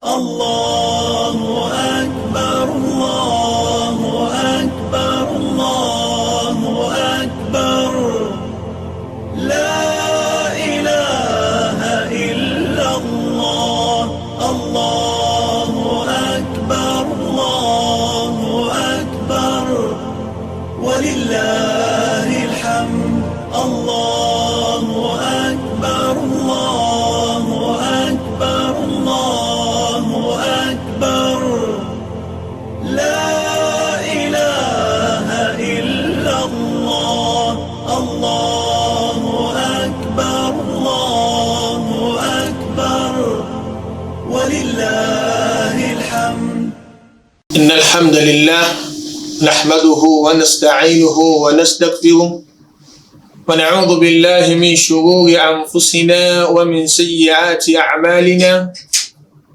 الله أكبر الله أكبر الله أكبر لا إله إلا الله الله أكبر الله أكبر ولله الحمد الله أكبر الله أكبر الله أكبر لا إله إلا الله الله أكبر الله أكبر ولله الحمد. إن الحمد لله نحمده ونستعينه ونستغفره ونعوذ بالله من شرور أنفسنا ومن سيئات أعمالنا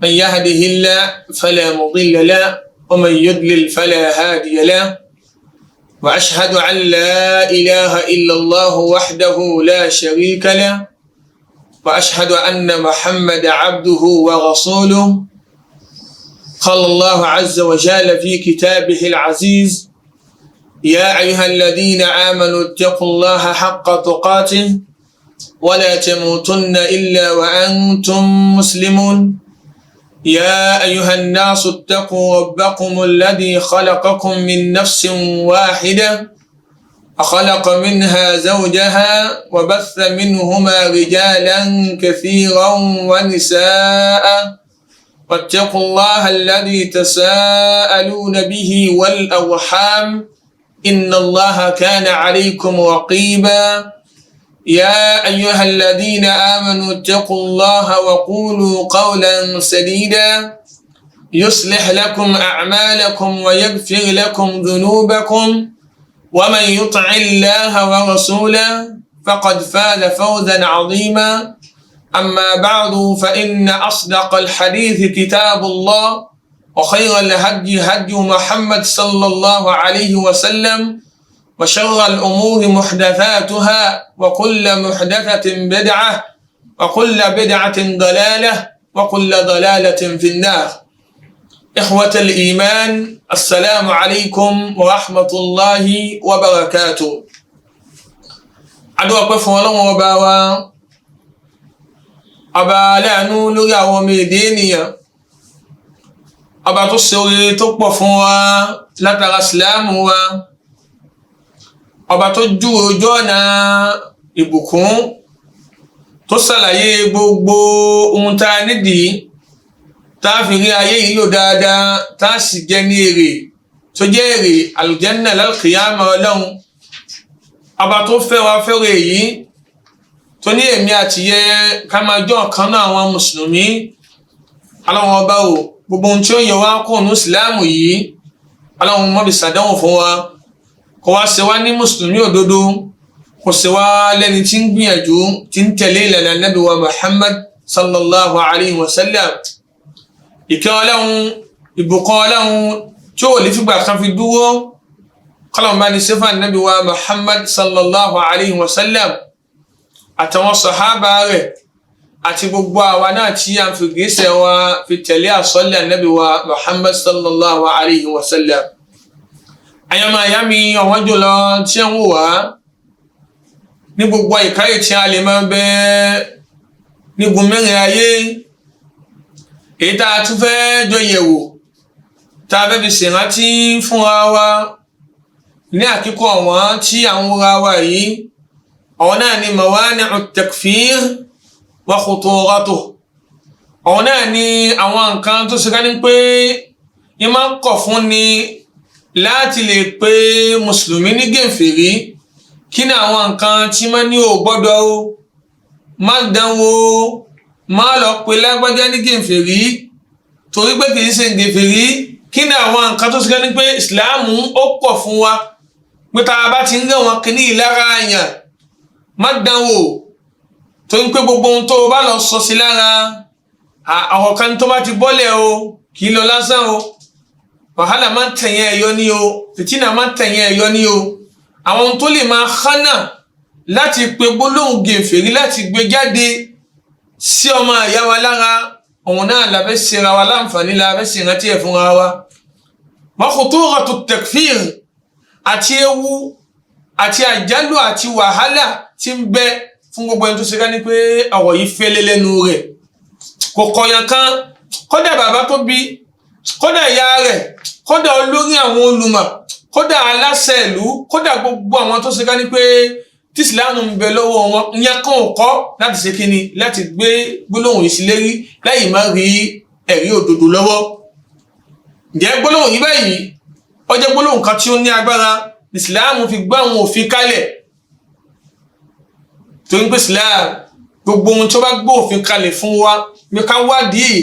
من يهده الله فلا مضل له ومن يضلل فلا هادي له وأشهد أن لا إله إلا الله وحده لا شريك له وأشهد أن محمد عبده ورسوله. قال الله عز وجل في كتابه العزيز: يا أيها الذين آمنوا اتقوا الله حق تقاته ولا تموتن إلا وأنتم مسلمون. يا أيها الناس اتقوا ربكم الذي خلقكم من نفس واحدة وخلق منها زوجها وبث منهما رجالا كثيرا ونساء واتقوا الله الذي تساءلون به والأرحام إن الله كان عليكم رقيبا. يا أيها الذين آمنوا اتقوا الله وقولوا قولا سديدا يصلح لكم أعمالكم ويغفر لكم ذنوبكم ومن يطع الله ورسوله فقد فاز فوزا عظيما. أما بعد فإن أصدق الحديث كتاب الله وخير الهدي هدي محمد صلى الله عليه وسلم وشر الأمور محدثاتها وكل محدثة بدعة وكل بدعة ضلالة وكل ضلالة في النار. إخوة الإيمان، السلام عليكم ورحمة الله وبركاته. أدعو بفضل الله وبركاته ọba aláàánú lórí àwọn ọmọ èdè ènìyàn, ọba tó ṣe oore tó pọ̀ fún wa látara ìsìláàmù wa, ọba tó júwe ojú ọ̀nà ìbùkún, tó ṣàlàyé gbogbo ohun tá a nídìí tá a fi rí ayé yìí lò dáadáa tá a sì jẹ ní èrè tó jẹ́ èrè àlùjánnà lálùkìyámà Ọlọ́run, ọba tó fẹ́ wa fẹ́rẹ̀ èyí tó ní èmi àti yẹ ká máa jọ ọ̀kan náà àwọn mùsùlùmí. Ọlọ́run ọba o, gbogbo ohun tí ó yẹ wá kó nínú ìsìláàmù yìí, Ọlọ́run má fi ṣàdánwò fún wa, kó wá ṣe wá ní mùsùlùmí òdodo, kó ṣe wá lẹ́ni tí ń gbìyànjú tí ń tẹ̀lé ìlànà Ànábì wa Muhammad sallallahu alayhi wa sallam. Ìkẹ́ Ọlọ́run, ìbùkún Ọlọ́run tí ó lè fìgbà kan fi dúró, kọ́lọ́run bá ní ṣe fún Ànábì wa Muhammad sallallahu alayhi wa sallam àtàwọn sàhábà rẹ̀ àti gbogbo àwa náà tí a fi gẹ́sẹ̀ wa fi tẹ̀lé àsọ́lẹ̀ Ànábì wa Muhammad sallallahu alayhi wa sallam. Àyàmà àyàmì ọ̀wọ́n jùlọ tí ń wò wá ní gbogbo ìkáyè tí a lè máa bẹ nígun mẹ́rin ayé, èyí tá a tún fẹ́ jọ yẹ̀wò tá a fẹ́ fi ṣèrántí fúnra wa ní àkíkọ̀ ọ̀wọ́n tí à ń wúra wa yìí. Àwọn náà ni mawani'u takfir wa khuturatuh. Àwọn náà ni àwọn nǹkan tó ṣe ká ní pé ìmá ń kọ̀ fún ni láti lè pé mùsùlùmí ní gẹ̀ǹfèrí. Kí ni àwọn nǹkan tí má ní ò gbọ́dọ̀ o, má dánwò, má lọ pé lágbájá ní gẹ̀ǹfèrí torí pé kìí ṣe gẹ̀ǹfèrí. Kí ni àwọn nǹkan tó ṣe ká ní pé ìsìláàmù ó kọ̀ fún wa pé tá a bá ti ń rẹ̀ wọn kìíní ìlara àyàn má dánwò, tó ń pé gbogbo ohun tó bá lọ sọ sí lára àwọn kan tó bá ti bọ́lẹ̀ o kì í lọ lásán o, wàhálà má tẹ̀yìn ẹ̀yọ ní o, fìtínà má tẹ̀yìn ẹ̀yọ ní o. Àwọn ohun tó lè máa hánà láti pe gbólóhùn gèfèrí láti gbé jáde sí ọmọ ìyá wa lára, òun náà la fẹ́ ṣera wa láǹfààní la fẹ́ ṣe rántí ẹ̀ fúnra wa wa khuturatu takfir àti ewu àti àjálù àti wàhálà tí ń bẹ fún gbogbo ẹni tó ṣe ká ní pé ọ̀rọ̀ yìí fẹ́lẹ́ lẹ́nu rẹ̀ kò kọ̀yàn kan kódà bàbá tó bí kódà ìyá rẹ̀ kódà olórí àwọn olùmọ̀ kódà aláṣẹ ìlú kódà gbogbo àwọn tó ṣe ká ní pé tí ìsìláàmù ń bẹ lọ́wọ́ wọn ìyẹn kan ò kọ́ láti ṣe kíni láti gbé gbólóhùn yìí sí lérí láì má rí ẹ̀rí òdodo lọ́wọ́. ǹjẹ́ gbólóhùn yìí báyìí ó jẹ́ gbólóhùn kan tí ó ní agbára ìsìláàmù fi gbá àwọn òfin kalẹ̀ torí pé ìsìláàmù gbogbo ohun tó bá gbé òfin kalẹ̀ fún wa ní ká wádìí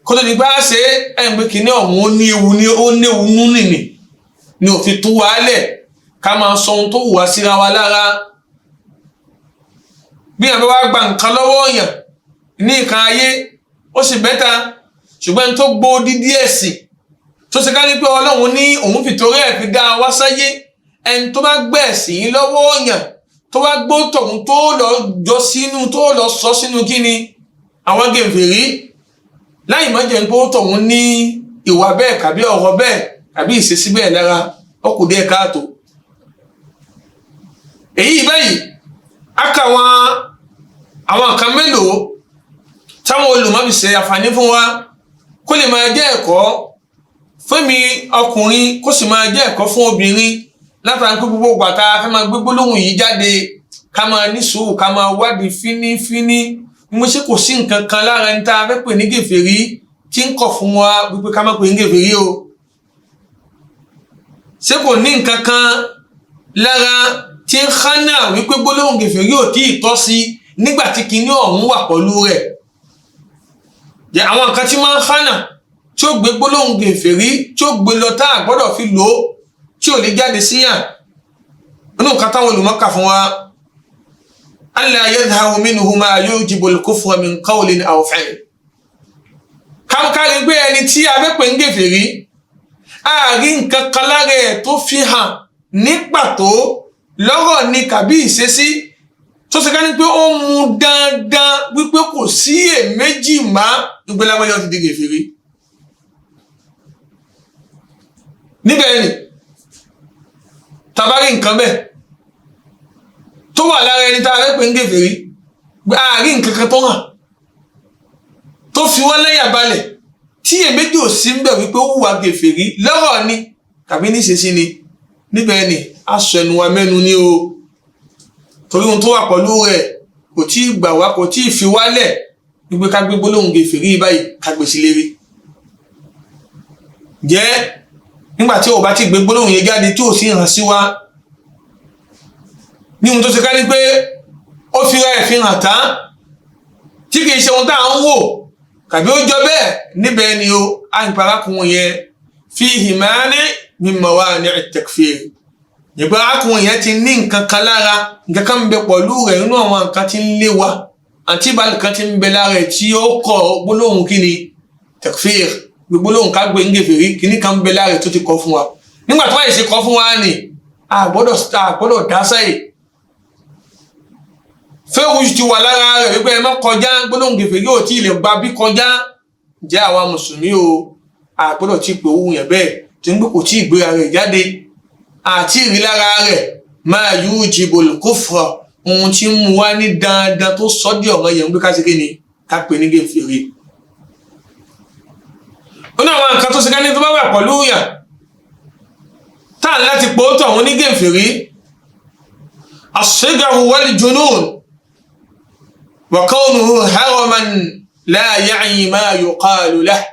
kó tó di bá ṣe ẹ̀yìn pé kíní ọ̀hún ó ní ewu nú nìní ni òfin tú wa lẹ̀ ká máa sọ ohun tó wù wá síra wa lára bí àwọn bá gba nǹkan lọ́wọ́ èèyàn ní nǹkan ayé ó sì bẹ́ta ṣùgbọ́n tó gbó dídí ẹ̀sìn tó ṣe ká ní pé ọlọ́run ní òun fìtorí ẹ̀ fi dá wa sáyé ẹni tó bá gbẹ̀ ẹ̀sìn lọ́wọ́ èèyàn tó bá gbó tọ̀hún tó lọ jọ sínú tó lọ sọ sínú kíni àwọn gèfèrí láì má jẹ́ pé ó tọ̀hún ní ìwà bẹ́ẹ̀ kàbí ọ̀rọ̀ bẹ́ẹ̀ kàbí ìṣesí bẹ́ẹ̀ lára ó kù díẹ̀ káàtó. èyí báyìí aka àwọn nǹkan mélòó táwọn olùmọ̀ fi ṣe àǹfààní fún wa kó lè máa jẹ́ ẹ̀kọ́ fún mi ọkùnrin kó sì máa jẹ́ ẹ̀kọ́ fún obìnrin látara pé gbogbo gbàtà fẹ́ máa gbé gbólóhùn yìí jáde ká máa ní sùúrù ká máa wádìí fínífíní mo ṣe kò sí nǹkan kan lára ẹni tá a fẹ́ pè ní gèfèrí tí ń kọ̀ fún wa wípé ká má pè ní gèfèrí o ṣé kò ní nǹkan kan lára tí ń hánà wípé gbólóhùn gèfèrí ò tí ì tọ́ sí nígbà tí kinní ọ̀hún wà pẹ̀lú rẹ̀ jẹ́ àwọn nǹkan tí máa ń hánà tí ó gbé gbólóhùn gèfèrí tí ó gbé lọ tá a gbọ́dọ̀ fi lò ó tí ò lè jáde síyàn nínú nǹkan táwọn olùmọ̀ọ́kà fún wa alla yadhharu minhu ma yujibu al-kufra min qawlin aw fi'l kárí gbé ẹni tí a fẹ́ pè ń gèfèrí àárín nǹkan kan lára ẹ̀ tó fi hàn ní pàtó lọ́rọ̀ ní kàbí ìṣesí tó ṣe ká ní pé ó mú dandan wípé kò sí èméjì má ìgbélágbájọ́ ti di gèfèrí níbẹ̀ ni tàbárí nǹkan bẹ́ẹ̀ tó wà lára ẹni tá a fẹ́ pè ń gèfèrí àárín nǹkan kan tó hàn tó fi wọ́n lẹ́yà balẹ̀ tí èméjì ò sí ń bẹ̀ wípé ó wùwà gèfèrí lọ́rọ̀ ni tàbí níṣesí ni níbẹ̀ ni aṣọ ẹnu wa mẹ́nu ní o torí ohun tó wà pẹ̀lú rẹ̀ kò tí ì gbà wá kò tí ì fi wálẹ̀ wípé ká gbé gbólóhùn gèfèrí báyìí ká gbèsè lérí jẹ́ nígbà tí ò bá ti gbé gbólóhùn yẹn jáde tí ò sí hàn sí wa ní ohun tó ṣe ká ní pé ó fi rẹ̀ fi hàn tán tí kì í ṣe ohun tá à ń wò kàbí ó jọ bẹ́ẹ̀ níbẹ̀ ni o àìparákùnrin yẹn fi himani min mawani at-takfir nígbà arákùnrin yẹn ti ní nǹkan kan lára nǹkan kan ń bẹ pẹ̀lú rẹ̀ nínú àwọn nǹkan tí ń lé wa àti ìbálò kan ti ń bẹ lára ẹ̀ tí ó kọ gbólóhùn kí ni takfir gbólóhùn ká gbé ń gèfèrí kí ní kan ń bẹ lára ẹ̀ tó ti kọ fún wa nígbà tó wáyé ṣe kọ fún wa ni àgbọ́dọ̀ dá sáyè fẹ́rù ti wà lára rẹ̀ wípé ẹ má kọjá gbólóhùn gèfèrí ò tí ì lè gba bí kọjá jẹ́ àwa mùsùlùmí o àgbọ́dọ̀ tí pé òun yẹn bẹ́ẹ̀ tí ń gbé kò tí ì gbéra rẹ̀ jáde àti ìrí lára rẹ̀ máa yujibul kufra ohun tí ń mú wá ní dandan tó sọ di ọ̀rọ̀ yẹn ń gbé kásìkè ni ká pè ní gèfèrí. ó ní àwọn nǹkan tó ṣe ká ní tó bá wà pẹ̀lú yàn táà láti pò ó tọ̀ àwọn ní gèfèrí as-sigaru wal junun wa kawnuhu haraman la ya'i ma yuqalu lahu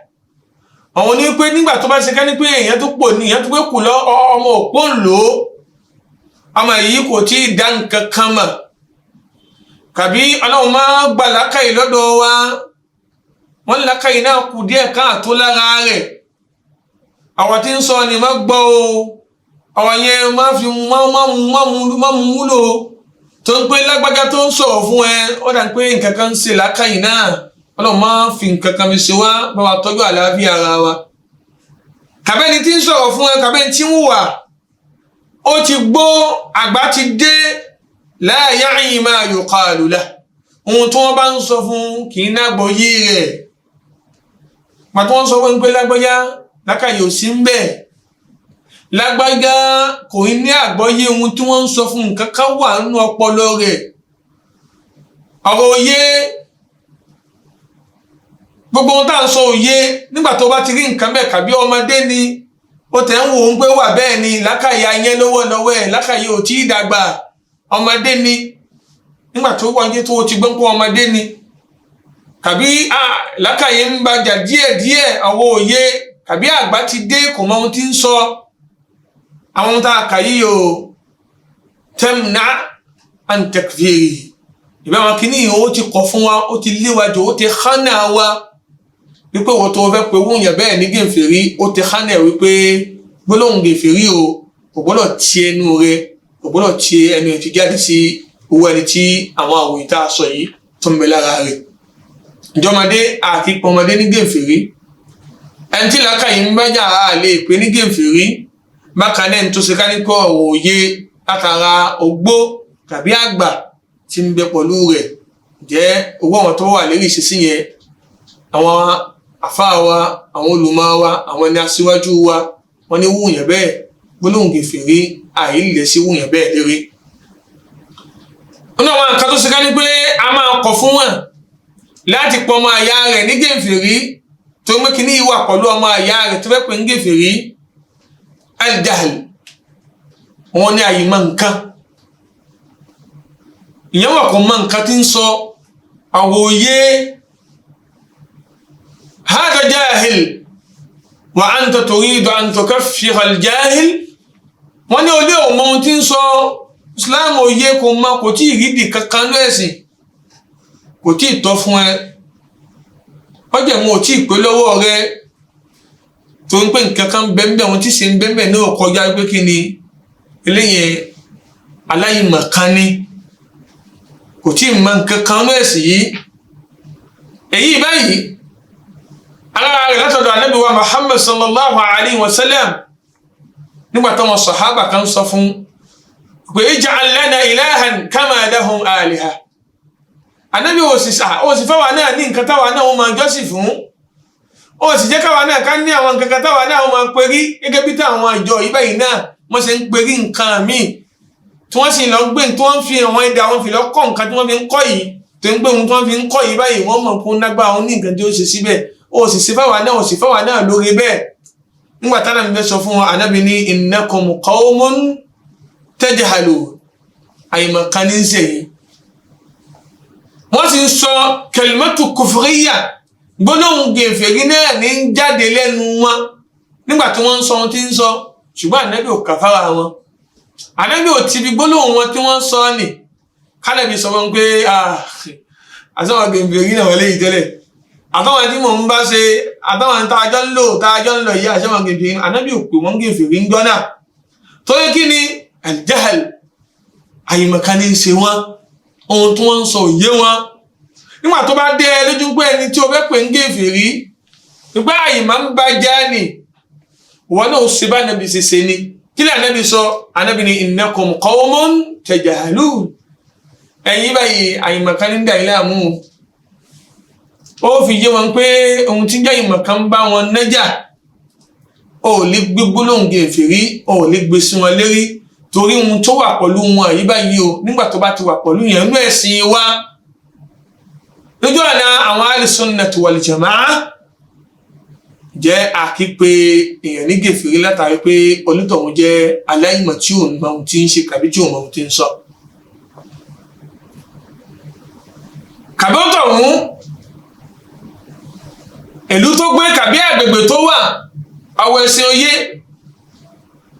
àwọn ní pé nígbà tó bá ṣe ká ní pé èèyàn tó pò ní èèyàn tó pé kù lọ ọmọ òpó ń lò ó ọmọ yìí kò tí ì dá nǹkan kan mọ̀ kàbí ọlọ́run máa gbà lákàyè lọ́dọ̀ wa wọ́n lákàyè náà kù díẹ̀ káàtó lára rẹ̀ àwọn tí ń sọ ni má gbọ́ o àwọn yẹn má fi má mú múlò tó ń pé lágbájá tó ń sọ̀rọ̀ fún ẹ ó dà pé nǹkan kan ń ṣe lákàyè náà ọlọ́run máa fi nǹkan kan fi ṣe wá bá wa tọ́jú àlàáfíà ara wa kàbẹ́ni tí ń sọ̀rọ̀ fún ẹ kàbẹ́ni tí ń wùwà ó ti gbó àgbà ti dé la ya'i ma yuqalu lahu ohun tí wọ́n bá ń sọ fún kì í nágbọ́ yí rẹ̀ pàtó wọ́n sọ fún pé lágbájá lákàyè ò sí ń bẹ̀ lágbájá kò ní àgbọ́yé ohun tí wọ́n ń sọ fún nǹkan kan wà nínú ọpọlọ rẹ̀ ọ̀rọ̀ òye gbogbo ohun tá à ń sọ òye nígbà tó bá ti rí nǹkan bẹ́ẹ̀ kàbí ọmọdé ni ó tẹ̀ ń wò ó ń pé wà bẹ́ẹ̀ ni lákàyè ayé lọ́wọ́ ẹ̀ lákàyè ò tí ì dàgbà ọmọdé ni nígbà tó wáyé tó ti gbọ́n pé ọmọdé ni kàbí lákàyè ń bàjà díẹ̀díẹ̀ ọwọ́ òye kàbí àgbà ti dé kò mọ ohun tí ń sọ àwọn ohun tá a kà yìí o tẹ́mùnà àǹtẹ̀kìfèrè ìbá wọn kìíní ó ti kọ̀ fún wa ó ti léwájú ó ti hánà wa wípé wọ́n tó fẹ́ pé wọ́n yàn bẹ́ẹ̀ ní gèfèrí ó ti hánà wípé gbólóhùn gèfèrí o kò gbọ́dọ̀ ti ẹnu rẹ kò gbọ́dọ̀ ti ẹnu ẹ̀ fi jáde sí owó ẹni tí àwọn àwòrán tá a sọ yìí tó ń bẹ lára rẹ̀ ìjọmọdé àti pọmọdé ní gèfèrí ẹni tí làákàyè ń bájà á lè pè ní gèfèrí bákan náà tó ṣe ká ní kó ọ̀rọ̀ òye látara ogbó tàbí àgbà tí ń bẹ pẹ̀lú rẹ̀ jẹ́ owó àwọn tó wà lérí ìṣesí yẹn àwọn àfáà wa àwọn olùmọ̀ wa àwọn ẹni aṣíwájú wa wọ́n ní wúyàn bẹ́ẹ̀ gbólóhùn gèfèrí àìlẹ̀ sí wúyàn bẹ́ẹ̀ lérí. nínú àwọn nǹkan tó ṣe ká ní pé a máa kọ̀ fún wọn láti pọ̀ ọmọ àyà rẹ̀ ní gèfèrí tó ń mẹ́kì ní ìwà pẹ̀lú ọmọ àyà rẹ̀ tó fẹ́ pè ń gèfèrí aljahl wọn ní àyìmọ̀ nǹkan ìyẹn wà kò mọ nǹkan tí ń sọ àwòye hada jahil wa anta turidu an tukaffira aljahil wọn ní olè òmọ ohun tí ń sọ Islam òye kò mọ kò tí ì rídì kankan ní ẹ̀sìn kò tí ì tọ́ fún ẹ ọjà mo ò tí ì pé lọ́wọ́ rẹ tó ń pè nǹkan kan bẹ́ẹ̀ ohun tí sì ń bẹ́ẹ̀ náà kọjá pé kí ni eléyẹn aláìmọ̀kan ni kò tí ì mọ nǹkan kan ní ẹ̀sìn yìí èyí báyìí alára rẹ̀ látọ̀dọ̀ Ànábì wa Muhammad sallallahu alayhi wa sallam nígbà táwọn sàhábà kan sọ fún pé ij'al lana ilahan kama lahum aliha Ànábì ó sì fáwa náà ní nǹkan táwa náà wọ́n máa jọ́sìn fún ó sì jẹ́ káwa náà ká ní àwọn nǹkan kan táwa náà wọ́n máa perí gẹ́gẹ́ bí táwọn ìjọ yìí báyìí náà wọ́n ṣe ń perí nǹkan míì tí wọ́n sì lọ gbé tí wọ́n fi àwọn ẹ̀dá wọn fi lọ kọ́ nǹkan tí wọ́n fi ń kọ́ yìí tó ń gbé ohun tí wọ́n fi ń kọ́ yìí báyìí wọ́n mọ̀ fún lágbára wọn ní nǹkan tí ó ṣe síbẹ̀ ó sì ṣe fáwa náà lórí bẹ́ẹ̀ nígbà táwọn àmì sọ fún wọn Ànábì ní innakum qawmun tajhalun àyèmọ̀kan ní sẹ́yìn wọ́n sì ń sọ kalimatu kufriya gbólóhùn gèfèrí náà ní jáde lẹ́nu wọn nígbà tí wọ́n ń sọ ohun tí ń sọ ṣùgbọ́n Ànábì ò kàfàrà wọn Ànábì ò ti fi gbólóhùn wọn tí wọ́n sọ ní kálẹ̀bí sọ wọn pé àtàwọn gèfèrí náà wọlé yìí tẹ́lẹ̀ àtàwọn tí mò ń bá ṣe àtàwọn tájọ́ ń lò yìí àṣẹwọn gèfèrí Ànábì ò pè wọ́n gèfèrí ń jọ́nà tó yẹ kí ni aljahl àyèmọ̀kan ní ṣe wọn ohun tí wọ́n ń sọ òye wọn nígbà tó bá dé ẹ lójú pé ẹni tí o fẹ́ pè ń gèfèrí nígbà àyèmọ̀ ń bá já ni wọn náà ó ṣe bá Ànábì ṣe ni kí ni Ànábì sọ Ànábì ní innakum qawmun tajhalun ẹ̀yin báyìí àyèmọ̀kan ní dàí láàmú ó fi yé wọn pé ohun tí ń jẹ́ àyèmọ̀kan bá wọn nájà ó lè gbé gbólóhùn gèfèrí ó lè gbé sí wọn lérí torí ohun tó wà pẹ̀lú wọn yìí báyìí o nígbà tó bá ti wà pẹ̀lú yẹn inú ẹ̀sìn wa lójú ọ̀nà àwọn al-sunnati wal jama'ah jẹ́ àkípé èèyàn ní gèfèrí látàrí pé onítọ̀hún jẹ́ aláìmọ̀ tí ò mọ ohun tí ń ṣe kàbí tí ò mọ ohun tí ń sọ. kàbí ó tọ̀hún ìlú tó gbé kàbí àgbègbè tó wà àwọn ẹ̀sìn oyé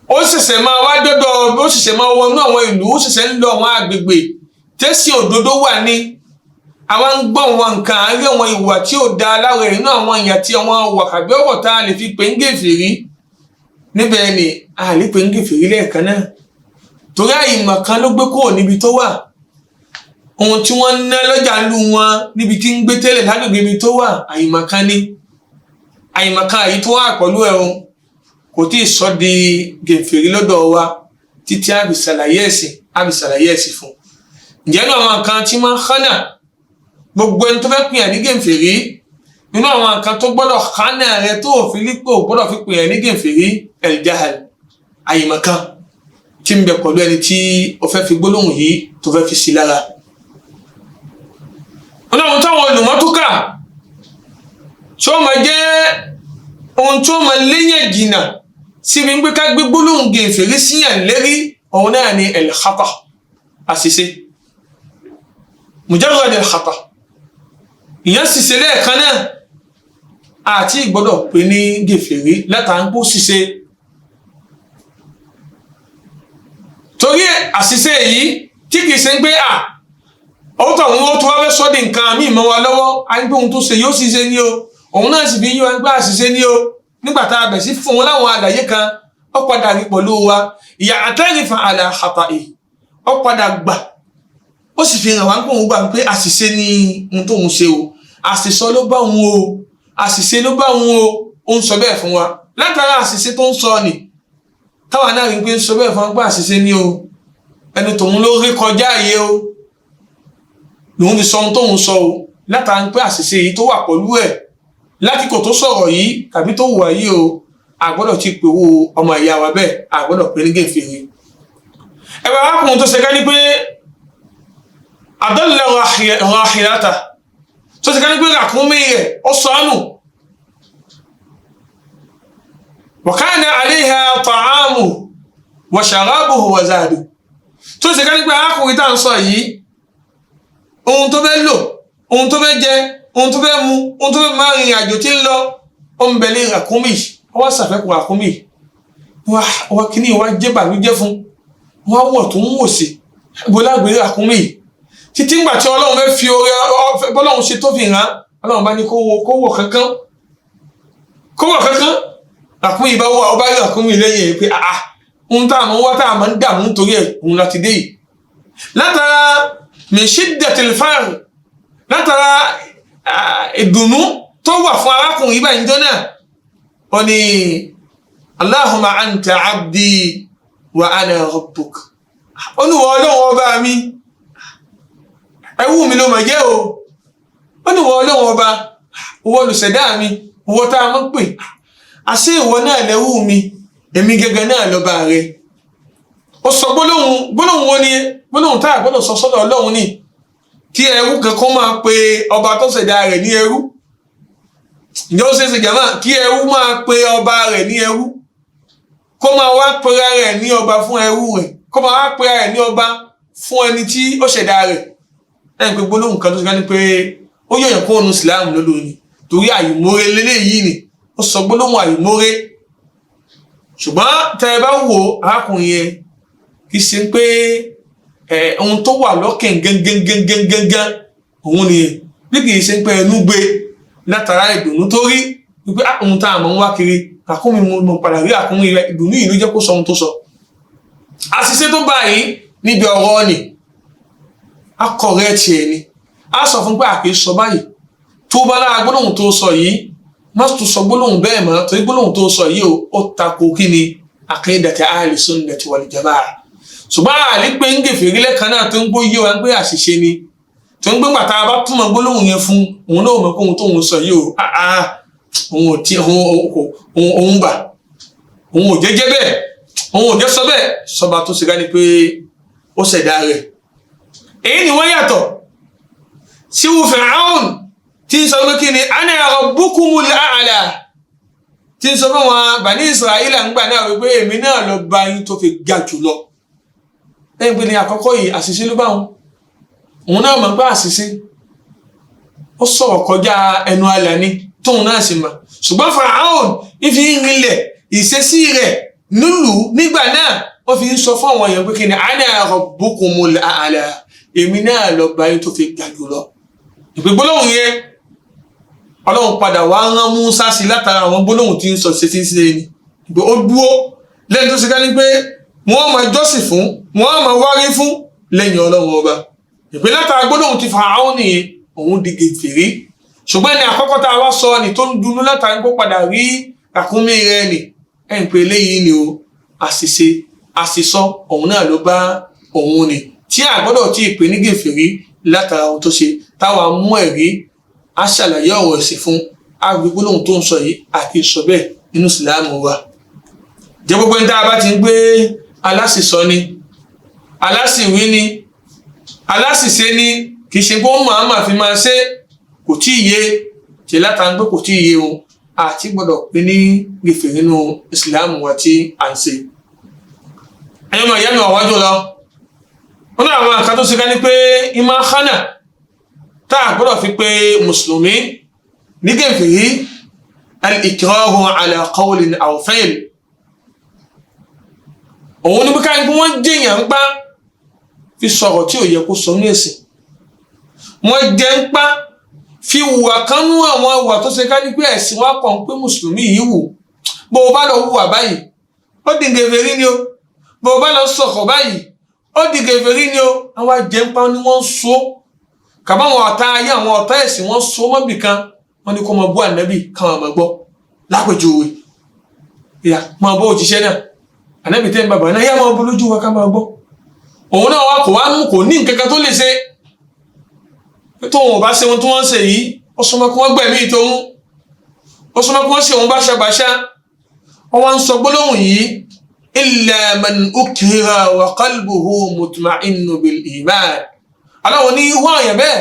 ó ṣẹ̀ṣẹ̀ máa wá dọ́dọ̀ ó ṣẹ̀ṣẹ̀ máa wọnú àwọn ìlú ó ṣẹ̀ṣẹ̀ ń lọ àwọn àgbègbè tẹ́sí òdodo wà ní àwọn ń gbọ́ wọn nǹkan àárẹ̀ wọn ìwà tí ò da aláwọ̀ inú àwọn èèyàn tí àwọn wà kàbí ọ̀wọ̀ tá a lè fi pè ń gèfèrí níbẹ̀ ni a lè pè ń gèfèrí lẹ́ẹ̀kan náà torí àyìnmọ̀ kan ló gbé kúrò níbi tó wà ohun tí wọ́n ń ná lọ́jà lù wọn níbi tí ń gbé tẹ́lẹ̀ lágbègbè ibi tó wà àyìnmọ̀ kan ní àyìnmọ̀ kan àyí tó wà pẹ̀lú ẹ̀hún kò tí ì sọ di gèfèrí lọ́dọ̀ wa títí àbí ṣàlàyé ẹ̀sìn fún ǹjẹ́ náà àwọn kan tí máa ń hánà gbogbo ẹni tó fẹ́ pìyàn ní gèfèrí nínú àwọn nǹkan tó gbọ́dọ̀ kánà rẹ tó fi lípò gbọ́dọ̀ fi pè ẹ́ ní gèfèrí al-jahl àyèmọ̀kan tí ń bẹ pẹ̀lú ẹni tí ó fẹ́ fi gbólóhùn yìí tó fẹ́ fi sí lára. ọlọ́run táwọn olùmọ́túkà tí ó máa jẹ́ ohun tí ó máa léyìn jìnnà síbi ń gbé ká gbé gbólóhùn gèfèrí síyàn lérí òun náà ni al-khata àṣìṣe mujarrad al-khata ìyẹn ṣìṣe lẹ́ẹ̀kan náà àti ìgbọ́dọ̀ pé ní gèfèrí látàǹgbò ṣìṣe torí àṣìṣe yìí tí kìí ṣe ń gbé ọ̀tọ̀ àwọn owó tó wá fẹ́ sọ́dí nǹkan míì mọ́ wa lọ́wọ́ àyíkó ohun tó ṣe yóò ṣìṣe ní o òun náà sì fi yí wa ń gbá àṣìṣe ní o nígbà tá a bẹ̀ sí fún wọn láwọn àlàyé kan ó padà rí pẹ̀lú wa ìyá àtẹ́rìfà àlà khata'i ó padà gbà ó sì fi hàn wá pé òun gbà pé àṣìṣe ní ohun tó ń ṣe o àṣìṣe ló bá òun o àṣìṣe ló bá òun o ó ń sọ bẹ́ẹ̀ fún wa látara àṣìṣe tó ń sọ ni táwa náà rí pé ń sọ bẹ́ẹ̀ fún wa pé àṣìṣe ní o ẹni tòun ló rí kọjá àyè o lòun fi sọ ohun tóun sọ o látara pé àṣìṣe yìí tó wà pẹ̀lú ẹ̀ lákìkò tó sọ̀rọ̀ yìí tàbí tó wùwà yìí o àgbọ́dọ̀ ti pè owó ọmọ ìyá wa bẹ́ẹ̀ àgbọ́dọ̀ pé ní gèfèrí. ẹ̀rọ arákùnrin tó ṣe ká ní pé adalla rahilata tó ṣe ká ní pé ràkúnmí rẹ̀ ó sọnù wa kana alayha ta'amu wa sharabuhu wa zadu tó ṣe ká ní pé arákùnrin tá à ń sọ yìí ohun tó fẹ́ lò ohun tó fẹ́ jẹ ohun tó fẹ́ mu ohun tó fẹ́ máa rìnrìn àjò tí ń lọ ó ń bẹ ní ràkúnmí wọ́n ṣàfẹ́kù ràkúnmí wọ́n kíní wọ́n jẹ́ bàlújẹ́ fún wọ́n wọ̀ tó ń wò sí gbọ́lágbé ràkúnmí títí ńgbà tí ọlọ́run fẹ́ fi orí bọ́lọ́run ṣe tó fi hàn ọlọ́run bá ní kó wọ̀ kankan ràkúnmí bá wọ ọba rí ràkúnmí lẹ́yìn ẹ̀ pé ohun tá a mọ̀ wá tá a mọ̀ ń dààmú nítorí ẹ̀ òun láti dé yìí látara min shiddatil farh látara ìdùnnú tó wà fún arákùnrin yìí báyìí jọ náà ó ní Allahumma anta abdi wa ana rabbuk ó ní wọ́n ọlọ́run ọba mi ẹrú mi ló mọ̀ jẹ́ o ó ní wọ́n ọlọ́run ọba owó olùṣẹ̀dá mi owó tá a mọ̀ pè àṣé ìwọ náà lẹ́rú mi èmi gẹ́gẹ́ náà lọ́ba rẹ̀ ó sọ gbólóhùn wo ni gbólóhùn tá a gbọ́dọ̀ sọ sọ́dọ̀ ọlọ́run ni kí ẹrú kankan máa pe ọba tó ṣẹ̀dá rẹ̀ ní ẹrú ǹjẹ́ ó ṣeéṣe jàmá kí ẹrú máa pe ọba rẹ̀ ní ẹrú kó máa wá pera rẹ̀ ní ọba fún ẹrú rẹ̀ kó máa wá pera rẹ̀ ní ọba fún ẹni tí ó ṣẹ̀dá rẹ̀ ẹni pé gbólóhùn kan tó ṣe ká ní pé ó yọ̀yàn kó nu ìsìláàmù lọ́dọ̀ ni torí àyùmórè lélẹ́yìí ni ó sọ gbólóhùn àyùmórè ṣùgbọ́n tẹ́ ẹ bá wo arákùnrin yẹn kì í ṣe pé ohun tó wà lọ́kàn gángan òun ni bí kì í ṣe pé ẹnu gbé látara ìdùnnú tó rí wípé ohun tá a mọ̀ ń wá kiri àkúnmí mo padà rí àkúnmí rẹ ìdùnnú yìí ló jẹ́ kó sọ ohun tó sọ. àṣìṣe tó báyìí níbi ọ̀rọ̀ ni akọ̀rẹ́ tiẹ̀ ni a sọ fún pé àkè sọ báyìí tó bá lára gbólóhùn tó sọ yìí má tún sọ gbólóhùn bẹ́ẹ̀ mọ́ torí gbólóhùn tó sọ yìí ó tako kí ni aqidati ahli sunnati wal jamaa ṣùgbọ́n àlè pé ń gèfèrí lẹ́kan náà tó ń gbó yé wa pé àṣìṣe ni tó ń gbé gbàtà bá túmọ̀ gbólóhùn yẹn fún òun náà mọ̀ pé ohun tóun sọ yìí òun gbà òun ò jẹ́jẹ́ bẹ́ẹ̀ òun ò jẹ́ sọ bẹ́ẹ̀ sọba tó ṣe ká ní pé ó ṣẹ̀dá rẹ̀ èyí ni wọ́n yàtọ̀ sí wù Fir'aun tí ń sọ pé kí ni ana rabbukumul a'la tí ń sọ fún wọn Bani Israila ń gbà náà wípé èmi náà lọ bá yín tó fi ga jù lọ lẹ́yìn pé ní àkọ́kọ́ yìí àṣìṣe ló bá wọn òun náà mọ̀ pé àṣìṣe ó sọ̀rọ̀ kọjá ẹnu àlà ni tóun náà sì mọ̀ ṣùgbọ́n Fáráò ìfi ń rinlẹ̀ ìṣesí rẹ̀ nílùú nígbà náà wọ́n fi ń sọ fún àwọn èèyàn pé kí ni ana rabbukumul a'la èmi náà lọ bá yín tó fi ga jù lọ ìpè gbólóhùn yẹn ọlọ́run padà wá rán Mùsá sí látara àwọn gbólóhùn tí ń sọ ṣe tí ń ṣe ni ìpè ó dúró lẹ́yìn tó ṣe ká ní pé wọ́n máa jọ́sìn fún wọ́n máa wárí fún lẹ́yìn ọlọ́run ọba ìpè látara gbólóhùn ti Fáráò nìyẹn òun di gèfèrí ṣùgbọ́n ní àkọ́kọ́ tá a wá sọ ni tó ń dunú látara kó padà rí ràkúnmí rẹ̀ ni ẹ̀ ń pè eléyìí ni o àṣìṣọ òun náà ló bá òun ni tí a gbọ́dọ̀ tí ìpè ní gèfèrí látara ohun tó ṣe táwa mú ẹ̀rí á ṣàlàyé ọ̀rọ̀ ẹ̀sìn fún àgbẹ̀ gbólóhùn tó ń sọ yìí àti sọ bẹ́ẹ̀ nínú ìsìláàmù wa. Jẹ́ gbogbo ní tá a bá ti ń gbé alásìsọ ni alásìwí ni alásìṣe ni kì í ṣe pé ó máa fi máa ṣe kò tí ì yé ṣe látàgbé kò tí ì yé o àti gbọ́dọ̀ pé ní gbèfè nínú ìsìláàmù wa tí à ń ṣe. ẹ̀yọ́ máa yá mi ọ̀wájú lọ wọn náà àwọn àkàtó ṣe ká ní pé ìmọ̀ hánà tá a gbọ́dọ̀ fi pé mùsùlùmí ní gbèfè yìí al-ikrahu ala qawlin aw fi'l òun ní bí ká ní pé wọ́n jẹ́yàn ń pa fi sọ̀rọ̀ tí ò yẹ kó sọ ní ẹ̀sìn wọ́n jẹ́ ń pa fi wùwà kan nú àwọn ìwà tó ṣe ká ní pé ẹ̀sìn wa kàn pé mùsùlùmí yìí wù bó o bá lọ hùwà báyìí ó di gèfèrí ni o bó o bá lọ sọ̀kọ̀ báyìí ó di gèfèrí ni o àwọn ajẹ́ ń pa ni wọ́n so kàbá àwọn ọ̀tá ayé àwọn ọ̀tá ẹ̀sìn wọ́n so mọ́bì kan wọ́n ní kó máa bú ànábì káwọn máa gbọ́ lápèjúwe ìyá máa bọ́ òjíṣẹ́ náà ànábì tẹ́ ń bàbá náà yá máa bọ́ lójú wa ká máa gbọ́ òun náà wá kò wá mú kò ní nǹkan kan tó lè ṣe tó wọn ò bá ṣe wọn tí wọ́n ń ṣe yìí ó súnmọ́ kí wọ́n gbẹ̀mí ìtòun ó súnmọ́ kí wọ́n ṣe òun báṣabàṣá wọ́n wá ń sọ gbólóhùn yìí illa man ukriha wa qalbuhu mutma'innu bil iman aláwọ̀ ní ìwọ àyàn bẹ́ẹ̀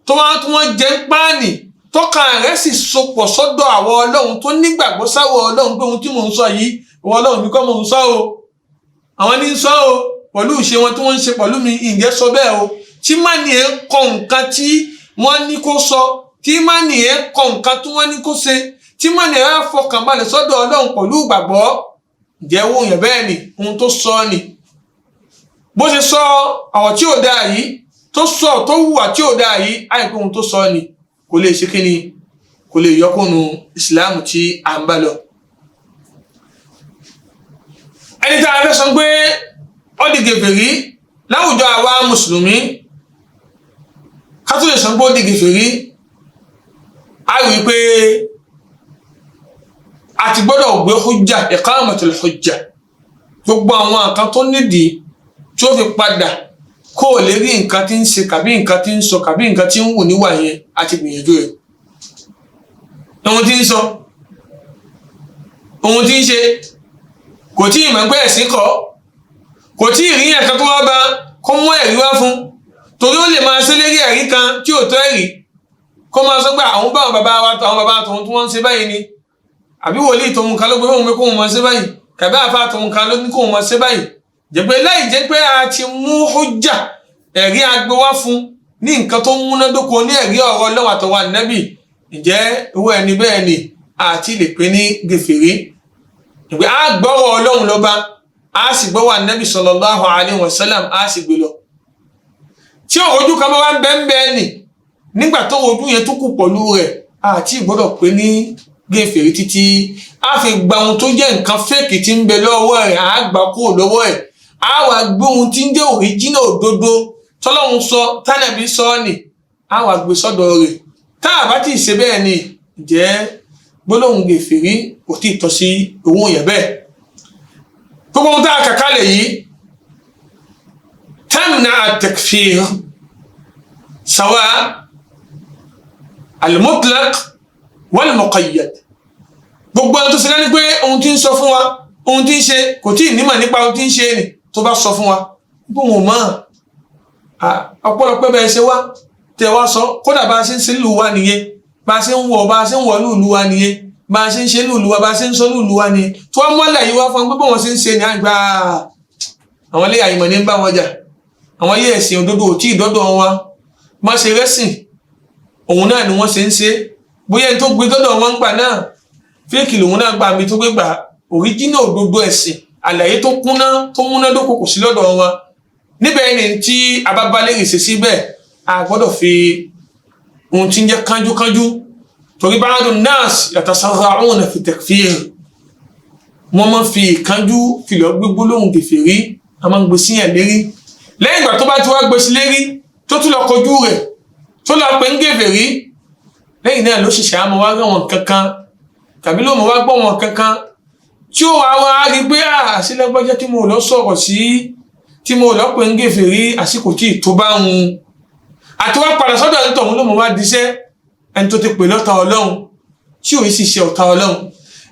tó wọ́n jẹ́ ń páànì tọ́ka rẹ̀ sì sopọ̀ sọ́dọ̀ àwọn ọlọ́run tó nígbàgbọ́ sáwọ́ ọlọ́run pé ohun tí mò ń sọ yìí ìwọ ọlọ́run mi kọ́ mò ń sọ o àwọn ní ń sọ o pẹ̀lú ìṣe wọn tí wọ́n ń ṣe pẹ̀lú mi ìǹgẹ́ sọ bẹ́ẹ̀ o tí mánì ẹ̀ kọ nǹkan tí wọ́n ní kó sọ tí mánì ẹ̀ kọ nǹkan tí wọ́n ní kó ṣe tí mánì ẹ̀ fọkàn balẹ̀ sọ́dọ̀ ọlọ́run pẹ̀lú ìgbàgbọ́ ǹjẹ́ wo yẹn bẹ́ẹ̀ ni ohun tó sọ ni bó ṣe sọ ọ̀rọ̀ tí ò dáa yìí tó sọ tó hùwà tí ò dáa yìí àìpé ohun tó sọ ni kò lè ṣe kíni kò lè yọkùnù ìsìláàmù tí à ń bá lọ. ẹni tá a fẹ́ sọ pé ó di gèfèrí láwùjọ àwa mùsùlùmí ká tó lè sọ pé ó di gèfèrí a rí pé a ti gbọ́dọ̀ gbé hujja iqamatul hujja gbogbo àwọn nǹkan tó nídìí tí ó fi padà kó o lè rí nǹkan tí ń ṣe kàbí nǹkan tí ń sọ kàbí nǹkan tí ń wù níwà yẹn àti gbìyànjú rẹ̀ ohun tí ń sọ ohun tí ń ṣe kò tí ì mọ̀ pé ẹ̀sìn kọ́ kò tí ì rí ẹ̀kan tó wá bá kó mú ẹ̀rí wá fún torí ó lè máa ṣe lérí ẹ̀rí kan tí ò tó ẹ̀rí kó máa sọ pé àwọn bá àwọn bàbá wa àwọn bàbá tòun tí wọ́n ń ṣe báyìí ni àbí wòlíì tòun kan ló gbé fóun pé kóun máa ṣe báyìí kàbí àfa tòun kan ló ní kóun máa ṣe báyìí jẹ́pẹ́ láì jẹ́ pé a ti mú hujja ẹ̀rí agbé wá fún ní nǹkan tó múnádóko ní ẹ̀rí ọ̀rọ̀ Ọlọ́run àtọwọ́ Ànábì ǹjẹ́ owó ẹni bẹ́ẹ̀ ni àti lè pè ní gèfèrí ìgbé a gbọ́rọ̀ Ọlọ́run lọ́ba a sì gbọ́wọ́ Ànábì sallallahu alaihi wasallam a sì gbé lọ tí ojú kan bá wá ń bẹ́ẹ̀ nì nígbà tó ojú yẹn tó kù pọ̀lú rẹ̀ àti ìgbọ́dọ̀ pé ní gèfèrí títí a fi gba ohun tó jẹ́ nǹkan fẹ́ẹ̀kì tí ń bẹ lọ́wọ́ rẹ̀ a gbà kúrò lọ́wọ́ ẹ̀ a wá gbé ohun tí ń jẹ́ òríjínà òdodo tọ́lọ́run sọ tánàbí sọ ni a wá gbé sọ́dọ̀ rẹ̀ tá a bá ti ṣe bẹ́ẹ̀ ni jẹ́ gbólóhùn gèfèrí kò tí ì tọ́ sí owó yẹn bẹ́ẹ̀ gbogbo ohun tá a kà kalẹ̀ yìí tamna at-takfir sawa al-mutlaq wal-muqayyad gbogbo ohun tó ṣe lẹ́ni pé ohun tí ń sọ fún wa ohun tí ń ṣe kò tí ì nímọ̀ nípa ohun tí ń ṣe ni tó bá sọ fún wa bó wọn mọ̀ ọ̀pọ̀lọpọ̀ bẹ́ẹ̀ ṣe wá tẹ wá sọ kódà bá a ṣe ń ṣe lù wá nìyẹn bá a ṣe ń wọ̀ lùlù wa nìyẹn bá a ṣe ń ṣe lùlù wa bá a ṣe ń sọ lùlù wa nìyẹn tó wá mọ́lẹ̀ yìí wá fún pé bọ́n ṣe ń ṣe ní àgbà àwọn ilé àyìnbọn ní bá wọn jà àwọn ilé ẹ̀sìn òdodo ò tí ì dọ́dọ̀ wọn má ṣe rẹ́sìn òun náà ni wọ́n ṣe ń ṣe bóyá ẹni tó gbé dọ́dọ̀ wọn gbà náà fíìkì lòun náà gbà mí tó gbé gbà òríjínà òdodo ẹ̀sìn àlàyé tó kúnná tó múnádóko kò sí lọ́dọ̀ wọn níbẹ̀ ni tí abábalẹ̀ rèé ṣe síbẹ̀ a gbọ́dọ̀ fi ohun tí ń jẹ́ kánjúkánjú torí ba'du nas yatasarra'una fi takfir wọ́n máa fi ìkánjú fìlọ̀ gbégbó lóhùn gèfèrí a máa ń gbé síyàn lérí lẹ́yìn ìgbà tó bá ti wá gbé sí lérí tó tún lọ kojú rẹ̀ tó lọ pé ń gèfèrí lẹ́yìn náà ló ṣẹ̀ṣẹ̀ àmọ́ wá rán wọn kankan tàbí ló mọ̀ wá gbọ́ wọn kankan tí ó wá rí pé àṣìlẹ́gbọ́jẹ́ tí mo lọ sọ̀rọ̀ sí tí mo lọ pé ń gèfèrí àsìkò tí tó bá ń àti wá padà sọ́dọ̀ ẹni tọ̀hún ló mọ̀ wá diṣẹ́ ẹni tó ti pè lọ́ta Ọlọ́run tí ò sì ṣe ọ̀tá Ọlọ́run,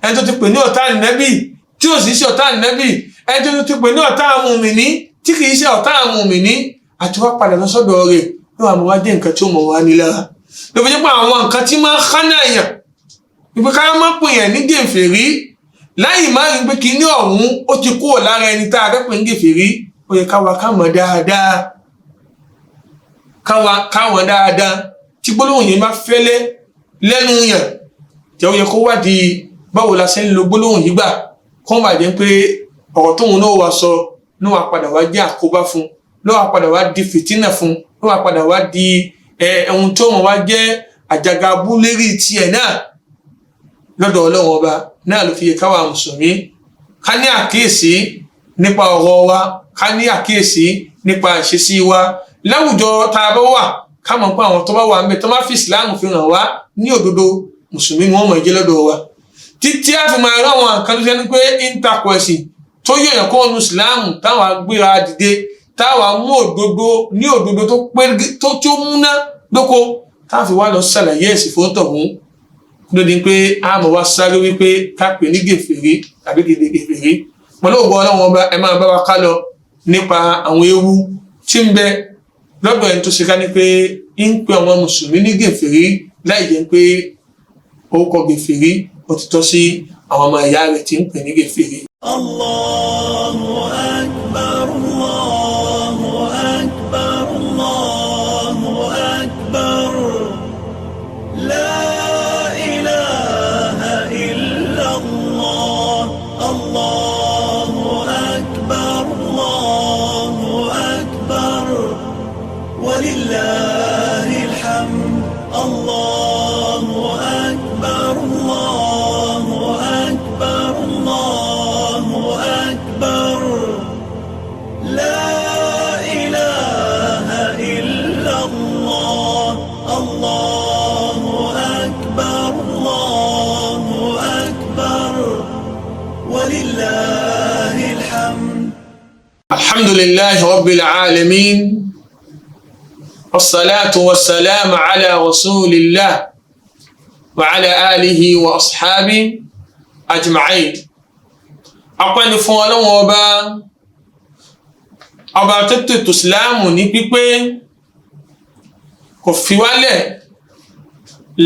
ẹni tó ti pè ní ọ̀tá ànábì tí ò sì ṣe ọ̀tá ànábì, ẹni tó ti pè ní ọ̀tá mùmínì tí kì í ṣe ọ̀tá mùmínì, àti wá padà lọ sọ́dọ̀ rẹ̀ ló wà mọ́ wá dé nǹkan tí ó mọ̀ wá ní lára. ló fi jẹ́ pé àwọn nǹkan tí máa ń kánà èèyàn wípé ká má pè yàn ní gèfèrí láì má rí pé kí ní ọ̀hún ó ti kúrò lára ẹni tá a fẹ́ pè ní gèfèrí, ó yẹ káwa ká mọ̀ dáadáa, káwọn dáadáa tí gbólóhùn yẹn bá fẹ́lẹ́ lẹ́nu yàn jẹ́ ó yẹ kó wádìí báwo la ṣe ń lo gbólóhùn yìí gbà kó má jẹ́ pé ọ̀rọ̀ tóun náà wá sọ ló wá padà wá jẹ́ àkóbá fún, ló wá padà wá di fìtínà fún, ló wá padà wá di ohun tó mọ̀ wá jẹ́ àjàgà abúlérí tiẹ̀ náà lọ́dọ̀ Ọlọ́run ọba. Náà ló fi yẹ káwa mùsùlùmí ká ní àkíyèsí nípa ọ̀rọ̀ wa, ká ní àkíyèsí nípa ìṣesí wa láwùjọ tá a bá wà, ká mọ̀ pé àwọn tó bá wà ń bẹ tó bá fi ìsìláàmù fi hàn wá ní òdodo mùsùlùmí ni wọ́n mọ̀ jẹ́ lọ́dọ̀ wa, títí a fi máa rán àwọn nǹkan tó ṣe ní pé ìntàkọ̀ ẹ̀sìn tó yọ èèyàn kó nu ìsìláàmù táwọn agbéra dìde, táwọn mú òdodo ní òdodo tó pé tó múná dóko, táwọn fi wá lọ ṣàlàyé ẹ̀sìn fún tọ̀hún lóde pé a mọ̀ wá sáré wípé ká pè ní gèfèrí tàbí gèfèrí. Pẹ̀lú ògbó Ọlọ́run ọba ẹ máa bá wa ká lọ nípa àwọn ewu tí ń bẹ lọ́dọ̀ ẹni tó ṣe ká ní pé ń pe àwọn mùsùlùmí ní gèfèrí láì jẹ́ pé orúkọ gèfèrí ó ti tọ́ sí àwọn ọmọ ìyá rẹ̀ tí ń pè ní gèfèrí. Allahu akbar, Allahu akbar, Allahu akbar, la ilaha illallah, Allahu akbar, Allahu akbar, walillahil hamd, Allahu akbar, Allahu akbar, Allahu akbar, la ilaha illallah, Allahu akbar, Allahu akbar, walillahil hamd. Alhamdulillahi rabbil alamin, wassalatu wassalamu ala rasulillah wa ala alihi wa ashabihi ajma'in. Ọpẹ́ ni fún Ọlọ́run ọba tó tètò ìsìláàmù ní pípé, kò fi wálẹ̀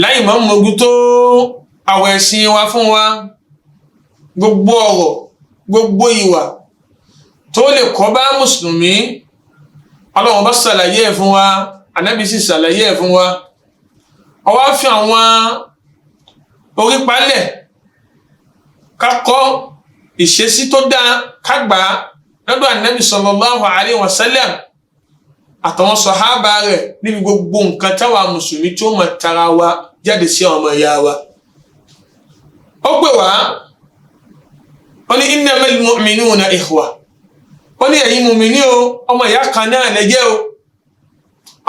láì mọ́ mójútó àwọn ẹ̀sìn wa fún wa, gbogbo ọ̀rọ̀ gbogbo ìwà tó lè kọ́ bá mùsùlùmí Ọlọ́run bá ṣàlàyé ẹ̀ fún wa, Ànábì sì ṣàlàyé ẹ̀ fún wa. Ó wá fi àwọn orí palẹ̀ ká kọ́ ìṣesí tó dáa ká gbà lọ́dọ̀ Ànábì sallallahu alaihi wasallam àtàwọn sàhábà rẹ̀ níbi gbogbo nǹkan táwa mùsùlùmí tí ó mọ̀ tara wa jáde sí ọmọ ìyá wa. Ó pè wá, ó ní innamal mu'minuna ikhwa, ó ní ẹ̀yin mùmínì o, ọmọ ìyá kan náà lẹ jẹ́ o,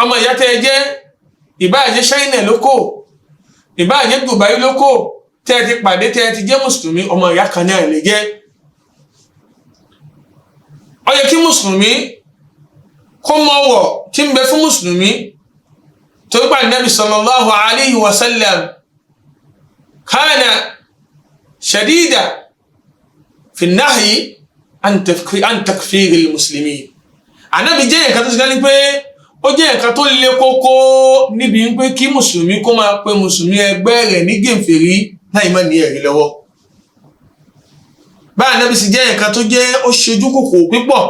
ọmọ ìyá tẹ́ jẹ́ ìbáà jẹ́ China lóko, ìbáà jẹ́ Dubai lóko, tẹ́ ti pàdé tẹ́ ti jẹ́ mùsùlùmí, ọmọ ìyá kan náà lẹ jẹ́. Ó yẹ kí mùsùlùmí kó mọ̀wọ̀ tí ń bẹ fún mùsùlùmí, torí pé Ànábì sallallahu alayhi wa sallam kana shadida fi nahyi an takfiri al-muslimin. Ànábì jẹ́ nǹkan tó ṣe ní pé ó jẹ́ nǹkan tó le kókó níbi pé kí mùsùlùmí kó máa pe mùsùlùmí ẹgbẹ́ rẹ̀ ní gèfèrí láì má ní ẹ̀rí lọ́wọ́. Bá Ànábì sì jẹ́ nǹkan tó jẹ́ ó ṣojú kòkò pípọ̀,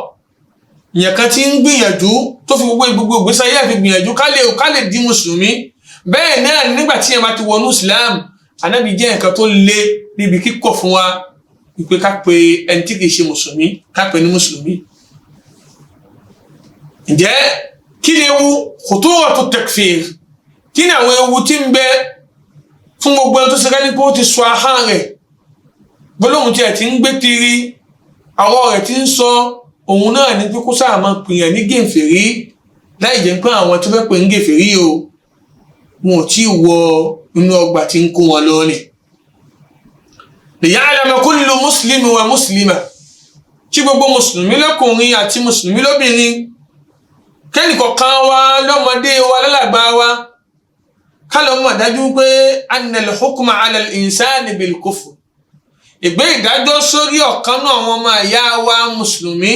ìyẹn kan tí ń gbìyànjú tó fi gbogbo ìgbésí ayé fi gbìyànjú ká lè di mùsùlùmí. Bẹ́ẹ̀ náà nígbà tí ẹ máa ti wọnú Islam, Ànábì jẹ́ nǹkan tó le níbi kíkọ̀ fún wa wípé ká pe ẹni tí kìí ṣe mùsùlùmí ká pe ní mùsùlùmí. Ǹjẹ́ kí ni ewu khuturatu takfir? Kí ni àwọn ewu tí ń bẹ fún gbogbo ẹni tó ṣe ká ní pé ó ti sọ ahọ́n rẹ̀, gbólóhùn tí ẹ̀ ti ń gbé kiri, àwọn rẹ̀ ti ń sọ òun náà ní pé kó sáà máa pìyàn ní gèfèrí láì jẹ́ pé àwọn tó fẹ́ pè ń gèfèrí o wọn ò tí ì wọ inú ọgbà tí ń kó wọn lọ ni. liya'lama kullu muslimi wa muslima, tí gbogbo mùsùlùmí lọ́kùnrin àti mùsùlùmí lóbìnrin, kẹ́nìkọ̀ọ̀kan wa lọ́mọdé wa lálàgbà wa kálọ̀ mọ̀ dájú pé annal hukma ala al-insani bil kufr ìgbé ìdájọ́ sórí ọ̀kan náà àwọn ọmọ ìyá wa mùsùlùmí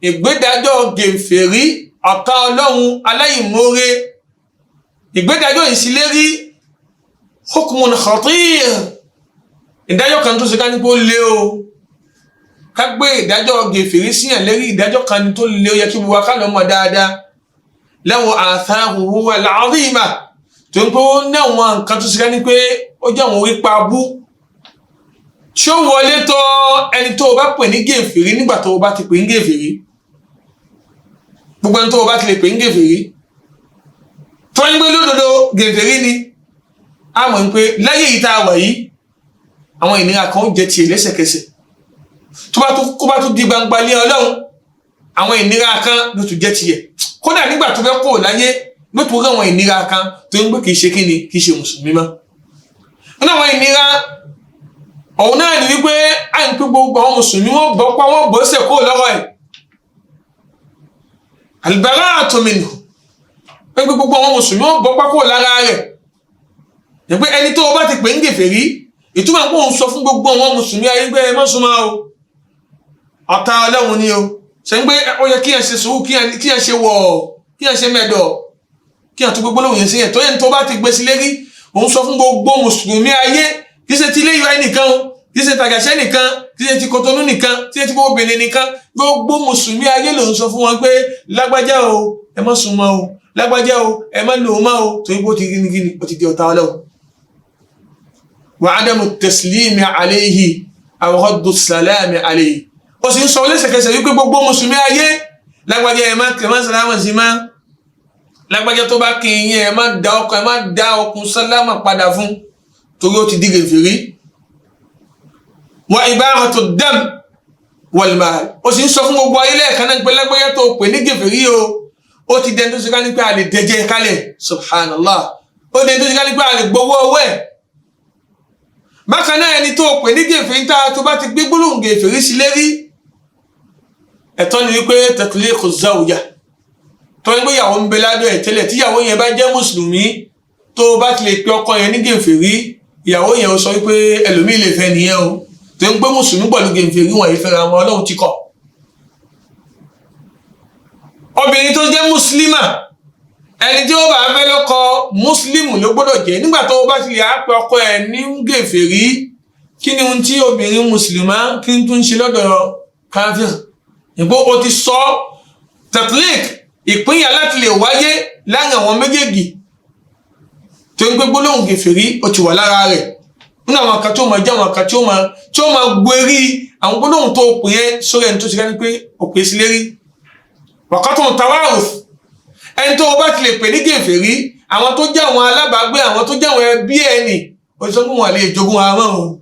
ìgbédájọ́ gèfèrí ọ̀tá ọlọ́run aláìmoore ìgbédájọ́ ìsìlérí hukmun khatir ìdájọ́ kan tó ṣe ká ní pé ó lé o ká gbé ìdájọ́ gèfèrí síyàn lérí ìdájọ́ kan tó lé ó yẹ kí gbogbo kálọ̀ mọ̀ dáadáa lahu atharuhu al-azima tó ń pé ó ní àwọn nǹkan tó ṣe ká ní pé ó jẹ́ àwọn orípa abú tí ó wọlé tọ̀ ẹni tó o bá pè ní gèfèrí nígbà tó o bá ti pè ní gèfèrí gbogbo ẹni tó o bá ti lè pè ní gèfèrí tó ń gbé lódodo gèfèrí ni a mọ̀ pé láyé yìí tá a wà yìí àwọn ìnira kan ó jẹ tiẹ̀ lẹ́sẹ̀kẹsẹ̀ kó bá tún di gbangba lé Ọlọ́run àwọn ìnira kan ló tún jẹ tiẹ̀ kódà nígbà tó fẹ́ kó o láyé ló tún rí àwọn ìnira kan tó ń gbé kì í ṣe kíni kì í ṣe mùsùlùmí mọ́ nínú àwọn ìnira òun náà ní wípé à ń pín gbogbo àwọn mùsùlùmí wọn bọ́ pa wọn bọ́ sẹ̀ kó lọ́rọ̀ ẹ̀ al-bara'atu minhu pé gbogbo àwọn mùsùlùmí wọn bọ́ pa kó lára rẹ̀ ní pé ẹni tó o bá ti pè ń gèfèrí ìtumọ̀ pé òun sọ fún gbogbo àwọn mùsùlùmí ayé gbé ẹ má súnmọ́ o ọ̀tá Ọlọ́run ni o ṣe ń gbé ó yẹ kí ẹ ṣe sùúrù kí ẹ ṣe wọ̀ kí ẹ ṣe mẹ́dọ̀ kí ẹ tún gbogbo lóhùn yẹn sí yẹn tó yẹn tó bá ti gbé sí lérí òun sọ fún gbogbo mùsùlùmí ayé kì í ṣe ti ilé ìwà nìkan o kì í ṣe tàgàṣẹ́ nìkan kì í ṣe ti Kòtónú nìkan kì í ṣe ti gbogbo Benin nìkan gbogbo mùsùlùmí ayé ló ń sọ fún wọn pé lágbájá o ẹ má súnmọ́ o lágbájá o ẹ má lò ó má o torí bó ti gíní ó ti di ọ̀tá Ọlọ́run. wa adamu taslimi alayhi aw raddu salami alayhi ó sì ń sọ lẹ́sẹ̀kẹsẹ̀ wípé gbogbo mùsùlùmí ayé lágbájá ẹ má sálámà sí má lágbájá tó bá kí yín ẹ má dá ọkùn sálámà padà fún torí ó ti di gèfèrí wa ibahatu dam wal mal ó sì ń sọ fún gbogbo ayé lẹ́ẹ̀kan náà pé lágbájá tó pè ní gèfèrí o ó ti dẹni tó ṣe ká ní pé a lè dẹjẹ kálẹ̀ subhanallah ó dẹni tó ṣe ká ní pé a lè gbowó owó ẹ̀ bákan náà ẹni tó pè ní gèfèrí tá tó bá ti gbé gbólóhùn gèfèrí sí lérí ẹ̀tọ́ ni wípé tatliqu zawja tó ń gbé ìyàwó ń bẹ ládọ̀ ẹ̀ tẹ́lẹ̀ tí ìyàwó yẹn bá jẹ́ mùsùlùmí tó bá ti lè pe ọkọ yẹn ní gèfèrí ìyàwó yẹn ó sọ wípé ẹlòmíì lè fẹ́ nìyẹn o tó ń gbé mùsùlùmí pẹ̀lú gèfèrí wọn ìfẹ́ra wọn Ọlọ́run ti kọ̀ obìnrin tó jẹ́ mùsùlùmá ẹni tí ó bá fẹ́ lọ́kọ mùsùlùmù ló gbọ́dọ̀ jẹ́ nígbà tó bá ti lè á pe ọkọ ẹ̀ ní gèfèrí kí ni ohun tí obìnrin mùsùlùmá kí n tún ṣe lọ́dọ̀ káfíà ìgbó o ti sọ tatlik ìpínyà láti lè wáyé láàrin àwọn méjèèjì tó ń gbé gbólóhùn gèfèrí ó ti wà lára rẹ̀ nínú àwọn kan tí ó máa jẹ́ àwọn kan tí ó máa gbérí àwọn gbólóhùn tó pè é sórí ẹni tó ti ká ní pé ó pè é sí lérí wàkàtún tawaruf ẹni tó bá ti lè pè ní gèfèrí àwọn tó jẹ́ àwọn alábàágbé àwọn tó jẹ́ àwọn ẹbí ẹni ó ti sọ fún wọn lè jogún ara wọn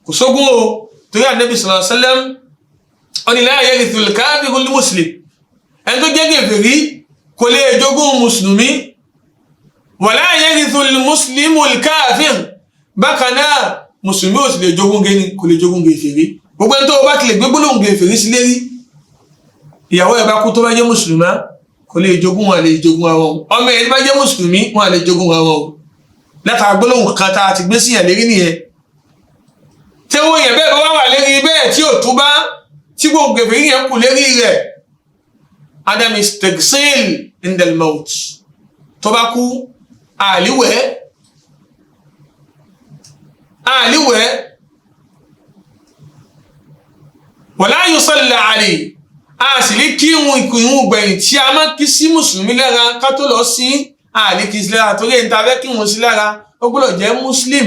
kò sógún o torí Ànábì sallallahu alaihi wasallam ó ní la yarithul kafirul muslim ẹni tó jẹ́ gèfèrí kò lè jogún mùsùlùmí wala yarithul muslimul kafir bákan náà mùsùlùmí ò sì lè jogún gẹ́ni kò lè jogún gèfèrí gbogbo ẹni tó bá ti lè gbé gbólóhùn gèfèrí sí lérí ìyàwó ẹ̀ bá kú tó bá jẹ́ mùsùlùmá kò lè jogún wọn lè jogún àwọn ọmọ ẹ̀ bá jẹ́ mùsùlùmí wọn lè jogún àwọn látara gbólóhùn kan tá a ti gbé síyàn lérí nìyẹn tí owó yẹn bẹ́ẹ̀ bá wà lérí bẹ́ẹ̀ tí ò tún bá tí gbogbo gèfèrí yẹn kù lérí rẹ̀ adam istagsil indal maut tó bá kú àlíwẹ̀ wala yusalla alayhi a sì lè kí ìhun gbẹ̀yìn tí a máa kí sí mùsùlùmí lára ká tó lọ sí àlè kí sí lára torí ẹni tá a fẹ́ kí wọ́n sí lára ó gbọ́dọ̀ jẹ́ muslim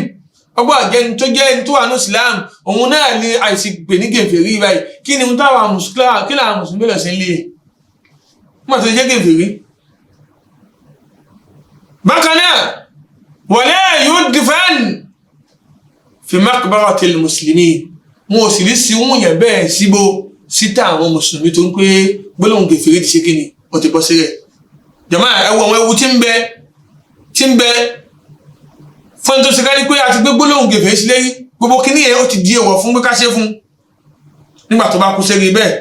ó gbọ́dọ̀ jẹ́ ẹni tó jẹ́ ẹni tó wà ní islam òun náà ni àìsí pè ní gèfèrí báyìí kí ni ohun táwọn mùsùlùmí lọ sí ilé mọ̀ tó jẹ́ gèfèrí. bákan náà wala yudfan fi maqbaratil muslimin wọn ò sì rí sí wọn yẹn bẹ́ẹ̀ síbo síta àwọn mùsùlùmí tó ń pé gbólóhùn gèfèrí ti ṣe kí ni ó ti bọ́ sí rẹ̀ jàmáà ẹwọ àwọn ewu tí ń bẹ fún tó ṣe ká ní pé a ti gbé gbólóhùn gèfèrí sí lérí gbogbo kí ní ẹ̀ ó ti di èèwọ̀ fún pé ká ṣe fún nígbà tó bá kú sérí bẹ́ẹ̀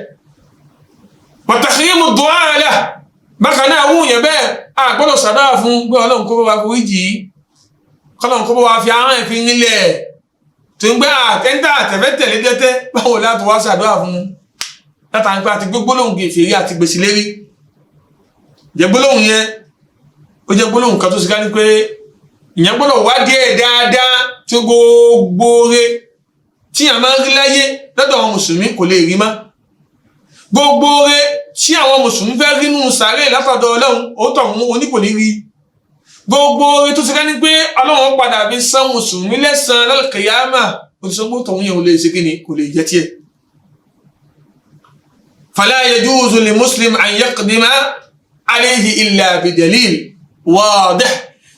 wa tahrimu du'a lahu bákan náà wù yẹn bẹ́ẹ̀ a gbọ́dọ̀ sàdáà fún pé Ọlọ́run kó bá forí jì í kọ́lọ̀ kó bá wa fi ahọ́n ẹ̀ fi nílẹ̀ tó ń gbé àtẹ́ńtà àtẹ̀fẹ́ tẹ̀lé dẹ́tẹ́ báwo láti wá ṣàdúrà fún látàrí pé àti gbólóhùn kèfèrí àti gbèsè lérí jẹ́ gbólóhùn yẹn ó jẹ́ gbólóhùn kan tó sì ká ní pé ìyẹn gbọ́dọ̀ wádìí ẹ̀ dáadáa tí gbogbo rẹ̀ tí a máa ń rí láyé lọ́dọ̀ àwọn mùsùlùmí kò lè rí mọ́ gbogbo rẹ̀ tí àwọn mùsùlùmí fẹ́ rí nínú sàárè látọ̀dọ̀ Ọlọ́run òótọ́ òun oní kò ní rí gbogbo rẹ̀ tó sì ká ní pé Ọlọ́run padà fi san mùsùlùmí lẹ́san lálùkìyámà òṣìṣẹ́gbó tọ̀hún yẹn ò lè ṣe kíni kò lè jẹ́ tiẹ̀. fala yajuzu li muslim an yaqdima alayhi illa bidalil wadih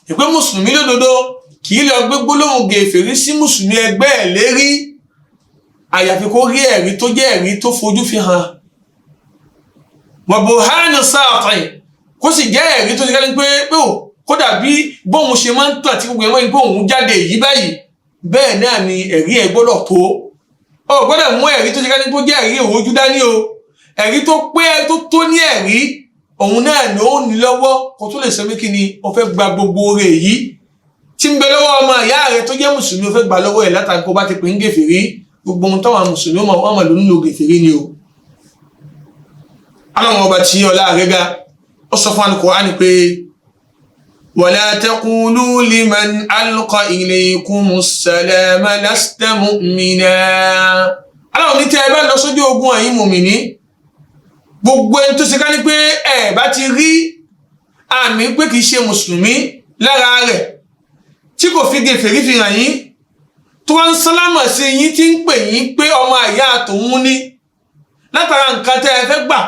ìpé mùsùlùmí lódodo kì í lọ gbé gbólóhùn gèfèrí sí mùsùlùmí ẹgbẹ́ ẹ̀ lérí àyàfi kó rí ẹ̀rí tó jẹ́ ẹ̀rí tó fojú fi hàn wa burhanu sati kó sì jẹ́ ẹ̀rí tó ti ká ní pé kódà bí bóun ṣe máa ń tàn tí gbogbo ẹ̀mọ́ ìpé òun jáde yìí báyìí bẹ́ẹ̀ náà ni ẹ̀rí ẹ̀ gbọ́dọ̀ tó ọ gbọ́dọ̀ mú ẹ̀rí tó ti ká ní pé ó jẹ́ ẹ̀rí òwòjú dání o ẹ̀rí tó pé tó ní ẹ̀rí òun náà ni ó ní lọ́wọ́ kó tó lè sọ pé kí ni ó fẹ́ gba gbogbo rẹ̀ yìí tí ń bẹ lọ́wọ́ ọmọ ìyá rẹ̀ tó jẹ́ mùsùlùmí ó fẹ́ gbà lọ́wọ́ ẹ̀ látàrí kó bá ti pè ń gèfèrí gbogbo ohun táwọn mùsùlùmí ọmọ ló ń lo gèfèrí ni o. aláwọn ọba tí ọlá rẹ̀ ga ó sọ fún Al-Qur'ani pé wala taqulu liman alqa ilaykumus salama lasta mu'mina. aláwọn ní tẹ́ ẹ bá lọ sójú ogun ẹ̀yin mùmìnì gbogbo ẹni tó ṣe ká ní pé ẹ bá ti rí àmì pé kìí ṣe mùsùlùmí lára rẹ̀ tí kò fi gèfèrí fi hàn yín tó wá ń sálámà sí yín tí ń pè yín pé ọmọ àyá tòun ní látara nǹkan tẹ́ ẹ fẹ́ gbà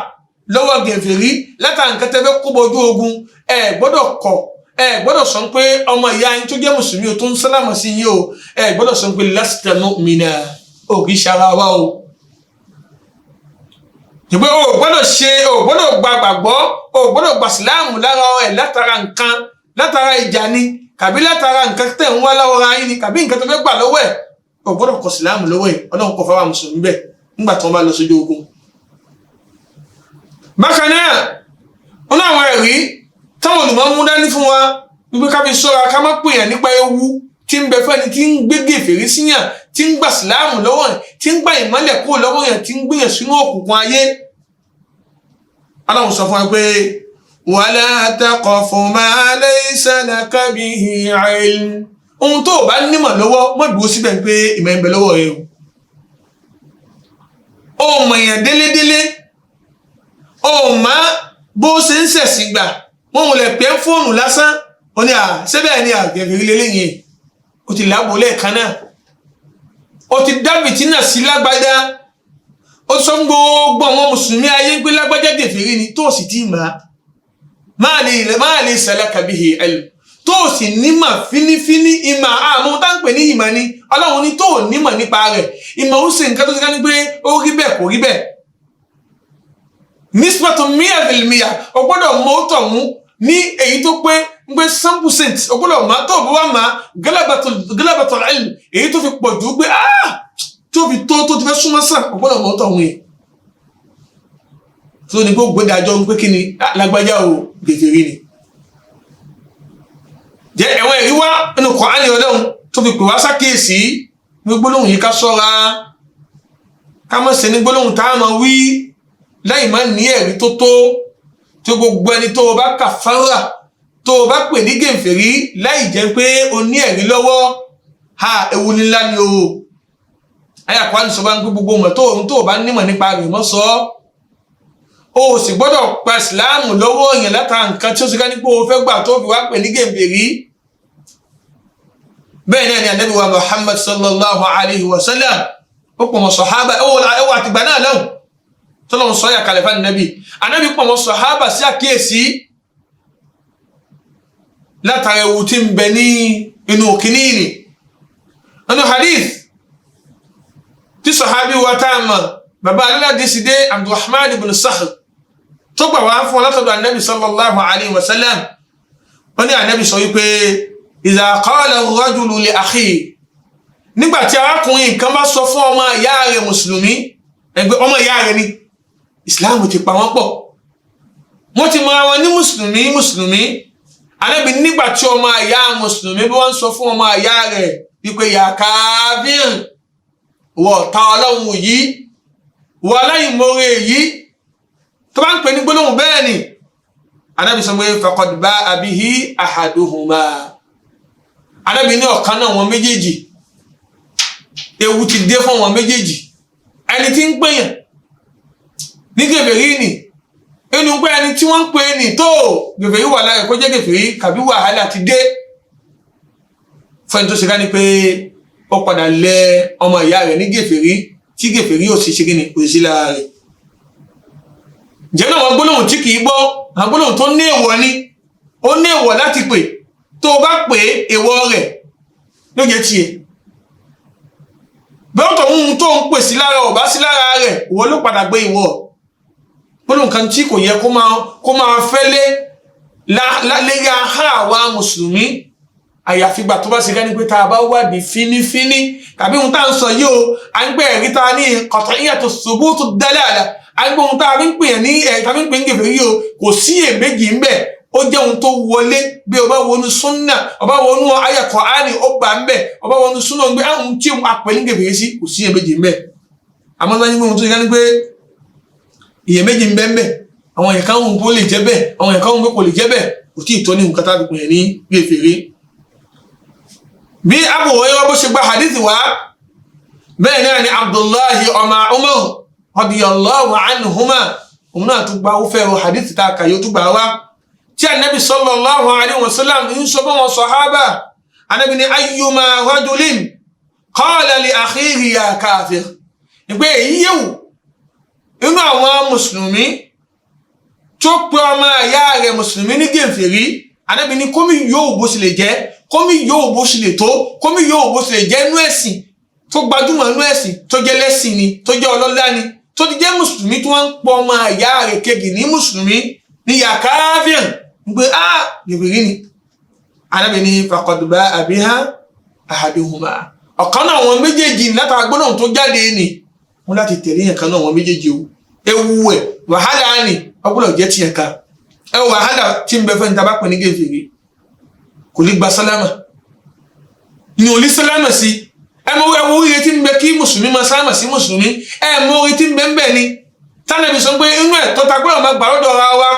lọ́wọ́ gèfèrí látara nǹkan tẹ́ ẹ fẹ́ kó bojú ogun ẹ gbọ́dọ̀ kọ̀ ẹ gbọ́dọ̀ sọ pé ọmọ ìyá yín tó jẹ́ mùsùlùmí o tó ń sálámà sí yín o ẹ gbọ́dọ̀ sọ pé lasta mu'mina ò kìí ṣara wa o ìgbé o gbọ́dọ̀ ṣe o gbọ́dọ̀ gba gbàgbọ́ o gbọ́dọ̀ gba síláàmù lára ẹ̀ látara nǹkan látara ìjà ni kàbí látara nǹkan tẹ̀ ń wá láwọ́ra yín ni kàbí nǹkan tó fẹ́ gbà lọ́wọ́ ẹ̀ o gbọ́dọ̀ kọ síláàmù lọ́wọ́ ẹ̀ Ọlọ́run kọ fáwọn mùsùlùmí bẹ́ẹ̀ nígbà tí wọ́n bá lọ sójú ogun. bákan náà wọn láwọn ẹ̀rí táwọn olùmọ̀ mú dání fún wa wípé ká fi ṣọ́ra ká má pè yàn nípa ewu tí ń bẹ fẹ́ni tí ń gbé gèfèrí síyàn tí ń gbà síláàmù lọ́wọ́ yẹn tí ń gbà ìmọ́lẹ̀ kúrò lọ́wọ́ yẹn tí ń gbìyàn sínú òkùnkùn ayé. aláwọn sọ fún wa pé wala taqfu ma laysa laka bihi ilm ohun tó bá nímọ̀ lọ́wọ́ mọ́ dúró síbẹ̀ pé ìmọ̀ ń bẹ lọ́wọ́ rẹ o mọ̀ èèyàn délédélé o mọ̀ bó ṣe ń ṣẹ̀sìn gbà wọ́n mú lẹ̀ pé fóònù lásán ó ní ṣébẹ̀ ni àgẹ̀fẹ̀rí lélẹ́yìn ó ti láàbò lẹ́ẹ̀kan náà ó ti dábìtì náà sí lágbádá ó sọ gbogbo àwọn mùsùlùmí ayé pé lágbájá gèfèrí ni tó sì tí máa lè salaka bihi ilm tó sì nímọ̀ fínífíní ìmọ̀ àmọ́ tá ń pè ní ìmọ̀ ni Ọlọ́run ní tó nímọ̀ nípa rẹ̀ ìmọ̀ ó sì nǹkan tó ti ká ní pé ó rí bẹ́ẹ̀ kò rí bẹ́ẹ̀ nisbatu 100% ó gbọ́dọ̀ mọ́ ó tọ̀hún ní èyí tó pé ń pé 100% ó gbọ́dọ̀ máa tó bó wá máa galabatul ilm èyí tó fi pọ̀ jù pé tó fi tó ti fẹ́ súnmọ́ sàn ó gbọ́dọ̀ mọ́ ó tọ̀hún yìí tó ní gbogbo ìdájọ́ ń pé kí ni lágbájá o gèfèrí ni jẹ́ ẹ̀wọ̀n èrí wá nínú Kùránì Ọlọ́run tó fi pè wá sákèésí ní gbólóhùn yìí ká ṣọ́ra ká má ṣe ní gbólóhùn tá a máa wí láì má ní ẹ̀rí tó tó tí gbogbo ẹni tó o bá kàfárà tó o bá pè ní gèfèrí láì jẹ́ pé o ní ẹ̀rí lọ́wọ́ ewu ńlá ni o ayàkọ́ àti sọ bá ń pé gbogbo mọ̀ tó o bá nímọ̀ nípa rẹ̀ mọ́ sọ o sì gbọ́dọ̀ pa ìsìláàmù lọ́wọ́ èèyàn látara nǹkan tí ó sì ká ní pé o fẹ́ gbà tó fi wá pè ní gèfèrí. bẹ́ẹ̀ náà ni Ànábì wa Muhammad sallallahu alayhi wa sallam ó pọ̀ mọ́ sọ̀hábà ẹwà àtìgbà náà lẹ́hùn tó lọ́n sọ yà kalẹ̀ fún Ànábì pọ̀ mọ́ sọ̀hábà sí àkíyèsí látara ewu tí ń bẹ ní inú kìíní nínú hadith tí sọ̀hábì wa táàmà bàbá aládìsí dé Abdurrahman ibn Sakhr tó gbà wá fún látọ̀dọ̀ Ànábì sallallahu alayhi wa sallam wọ́n ní Ànábì sọ wípé idha qala ar-rajulu li akhihi nígbàtí arákùnrin kan bá sọ fún ọmọ ìyá rẹ̀ mùsùlùmí ẹgbẹ́ ọmọ ìyá rẹ̀ ni Islam ti pa wọ́n pọ̀ wọ́n ti mọ àwọn ní mùsùlùmí Ànábì nígbà tí ọmọ àyá mùsùlùmí bí wọ́n sọ fún ọmọ àyá rẹ̀ wípé ya káfíìr wọ ta Ọlọ́run yìí wọ aláìmoore yìí tó bá ń pè ní gbólóhùn bẹ́ẹ̀ ni Ànábì sọ pé faqad ba'a bihi ahaduhuma. Ànábì ní ọ̀kan náà wọn méjèèjì ewu ti dé fún wọn méjèèjì. Ẹni tí ń pèyàn ní gèfèrí ni inú pé ẹni tí wọ́n ń pè ní tó gèfèrí wà lára kó jẹ́ gèfèrí kàbí wàhálà ti dé fún ẹni tó ṣe ká ní pé ó padà lẹ ọmọ ìyá rẹ̀ ní gèfèrí tí gèfèrí ò sì ṣe kí ni kò sí lára rẹ̀. Ǹjẹ́ náà wọn gbólóhùn tí kì í gbọ́ àwọn gbólóhùn tó ní èèwọ̀ ni ó ní èèwọ̀ láti pè tó o bá pè èèwọ̀ rẹ̀ ló jẹ́ tiẹ̀. Bẹ́ẹ̀ tó ń pè sí lára ọ̀bá sí lára rẹ̀ ìwọ ló padà gbé ìwọ. Gbólóhùn kan tí kò yẹ kó máa fẹ́lẹ́ lérí ahá àwa mùsùlùmí àyàfi gbà tó bá ṣe gání pé tá a bá wádìí fínífíní tàbí ohun tá à ń sọ yìí o à ń gbé ẹ̀rí ta ní qat'iyyatu thubutu dalala à ń gbé ohun tá a fi ń pè ní ẹ̀ka fi ń pè ń gèfè yìí o kò sí èméjì ń bẹ̀ ó jẹ́ ohun tó wọlé bí o bá wọnú súnnà o bá wọnú àyá Kùránì ó gbà ń bẹ̀ o bá wọnú súnnà ń gbé àwọn tí a pè ní gèfè sí kò sí èméjì ń bẹ̀. Àmọ́ láyé ohun tó ṣe gání pé iyèméjì ń bẹ́ẹ̀ bẹ́ẹ̀ àwọn ẹ̀ka ohun kó lè jẹ́ bẹ́ẹ̀ àwọn ẹ̀ka ohun kó lè jẹ́ bẹ́ẹ̀ kò tí ì tó ní nǹkan tá a fi pè ní gèfèrí. Bí Abu Hurairah bó ṣe gba hadithi wá bẹ́ẹ̀ náà ni Abdullahi ọmọ Umar radiyallahu anhuma òun náà tún gba ó fẹ́ hadithi tá a kà yóò tún gbà wá tí Ànábì sallallahu alayhi wa sallam ń sọ fún wọn sàhábà Ànábì ní ayyuma rajulin qala li akhihi ya kafir ìpé èyí yẹ̀wò inú àwọn mùsùlùmí tó pé ọmọ ìyá rẹ̀ mùsùlùmí ní gèfèrí Ànábì ní kómi yóò bó sì lè jẹ́ kómi yóò bó sì lè tó kómi yóò bó sì lè jẹ́ inú ẹ̀sìn tó gbajúmọ̀ inú ẹ̀sìn tó jẹ́ lẹ́sìn ni tó jẹ́ ọlọ́lá ni tó ti jẹ́ mùsùlùmí tí wọ́n ń pọ ọmọ ìyá rẹ̀ kejì ní mùsùlùmí ní ya káfíìn ń pé gèfèrí ni Ànábì ní faqad ba'a biha ahaduhuma ọ̀kan náà wọn méjèèjì látara gbólóhùn tó jáde ni wọn láti tẹ̀lé yẹn kan náà wọn méjèèjì o ewu ẹ̀ wàhálà ni ọgbọ́dọ̀ jẹ́ tiẹ̀ ká ẹ wàhálà tí ń bẹ fẹ́ ní tá bá pè ní gèfèrí kò ní gba sálámà ní ò ní sálámà sí ẹ mọ ẹwọ oríire tí ń bẹ kí mùsùlùmí máa sálámà sí mùsùlùmí ẹ mọ orí tí ń bẹ ń bẹ ni tánàbí sọ pé inú ẹ̀ tó ta gbọ́dọ̀ máa gbà lọ́dọ̀ ara wa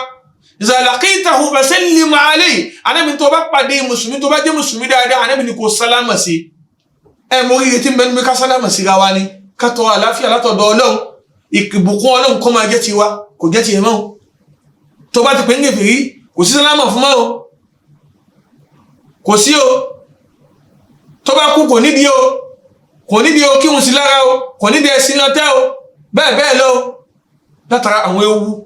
iza laqitahu fasallim alayhi Ànábì tó bá pàdé mùsùlùmí tó bá jẹ́ mùsùlùmí dáadáa Ànábì ní kò sálámà sí ẹ mọ oríire tí ń bẹ ní ká sálámà sí ra wa ni ká tọrọ àlàáfíà látọ̀dọ̀ Ọlọ́run ìbùkún Ọlọ́run kó máa jẹ́ tiwa kò jẹ́ tiẹ̀ mọ́ tó bá ti pè ń gèfèrí kò sí sálámà fún mọ́ o kò sí o tó bá kú kò nídìí o kí wọn sí lára o kò nídìí ẹ̀sìn lọ́tẹ́ o bẹ́ẹ̀ bẹ́ẹ̀ lọ látara àwọn ewu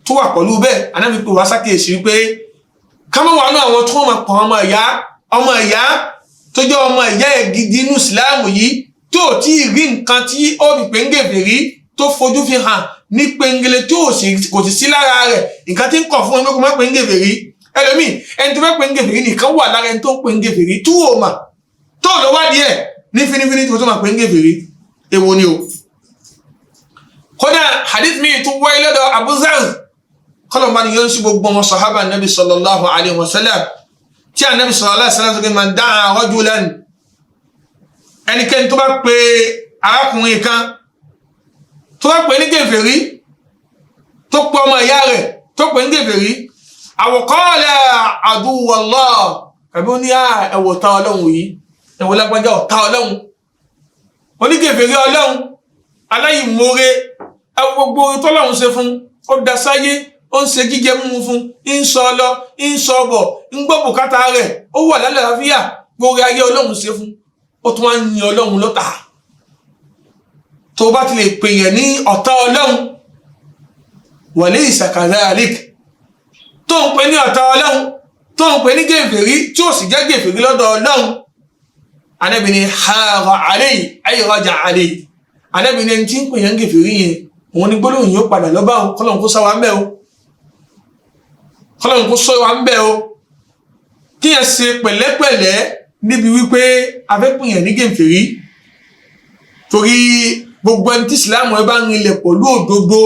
tó wà pẹ̀lú bẹ́ẹ̀ Ànábì pé wá sákèèsí wípé ká má wà ní àwọn tó máa pọ̀ ọmọ ìyá tó jẹ́ ọmọ ìyá ẹ̀ gidi inú ìsìláàmù yìí tó tí ì rí nǹkan tí ó fi pè ń gèfèrí tó fojú fi hàn ní pengele tí kò sì sí lára rẹ̀ nǹkan tí ń kọ̀ fún ẹgbẹ́ kò má pè ń gèfèrí ẹlòmíì ẹni tó fẹ́ pè ń gèfèrí nìkan wà lára ẹni tó ń pè ń gèfèrí tú wò mà tó lọ wádìí ẹ̀ ní finifini tó máa pè ń gèfèrí èwo ni o. kódà hadith mi tó wáyé lọ́dọ̀ Abu Zar kọ́lọ̀mọ́ ni yóò ń sí gbogbo wọn sahaba nabi sallallahu alayhi wa sallam tí a nabi sallallahu alayhi wa sallam sọ pé man da'a rajulan ẹnikẹ́ni tó bá pe arákùnrin kan tó bá pè ní gèfèrí tó pè ọmọ ìyá rẹ̀ tó pè ní gèfèrí aw qala aduwallah kàbí ó ní ẹwọ̀ ta Ọlọ́run yìí ẹwọ̀ lágbájá ọ̀tá Ọlọ́run onígèfèrí Ọlọ́run aláìmoore ẹwọ̀ gbogbo tọ́lọ́run ṣe fún ó dasáyé ó ń ṣe jíjẹ múmu fún ń sọ lọ ń sọ bọ̀ ń gbọ́ bùkátà rẹ̀ ó wà lálàáfíà gbogbo ayé Ọlọ́run ṣe fún ó tún wá ń yin Ọlọ́run lọ́tà tó bá ti lè pèèyàn ní ọ̀tá Ọlọ́run walaysa kadhalik tó ń pè ní ọ̀tá Ọlọ́run tó ń pè ní gèfèrí tí ó sì jẹ́ gèfèrí lọ́dọ̀ Ọlọ́run Ànábì ní hara alayhi ay raja alayhi Ànábì ní ẹni tí ń pèèyàn gèfèrí yẹn òun ni gbólóhùn yóò padà lọ́bà o kọ́lọ́n kó sáwà ń bẹ́ o kọ́lọ́n kó sọ wa ń bẹ́ o kí yẹn ṣe pẹ̀lẹ́pẹ̀lẹ́ níbi wípé afẹ́pèèyàn ní gèfèrí torí gbogbo ẹni tí ìsìláàmù ẹ bá ń rinlẹ̀ pẹ̀lú òdodo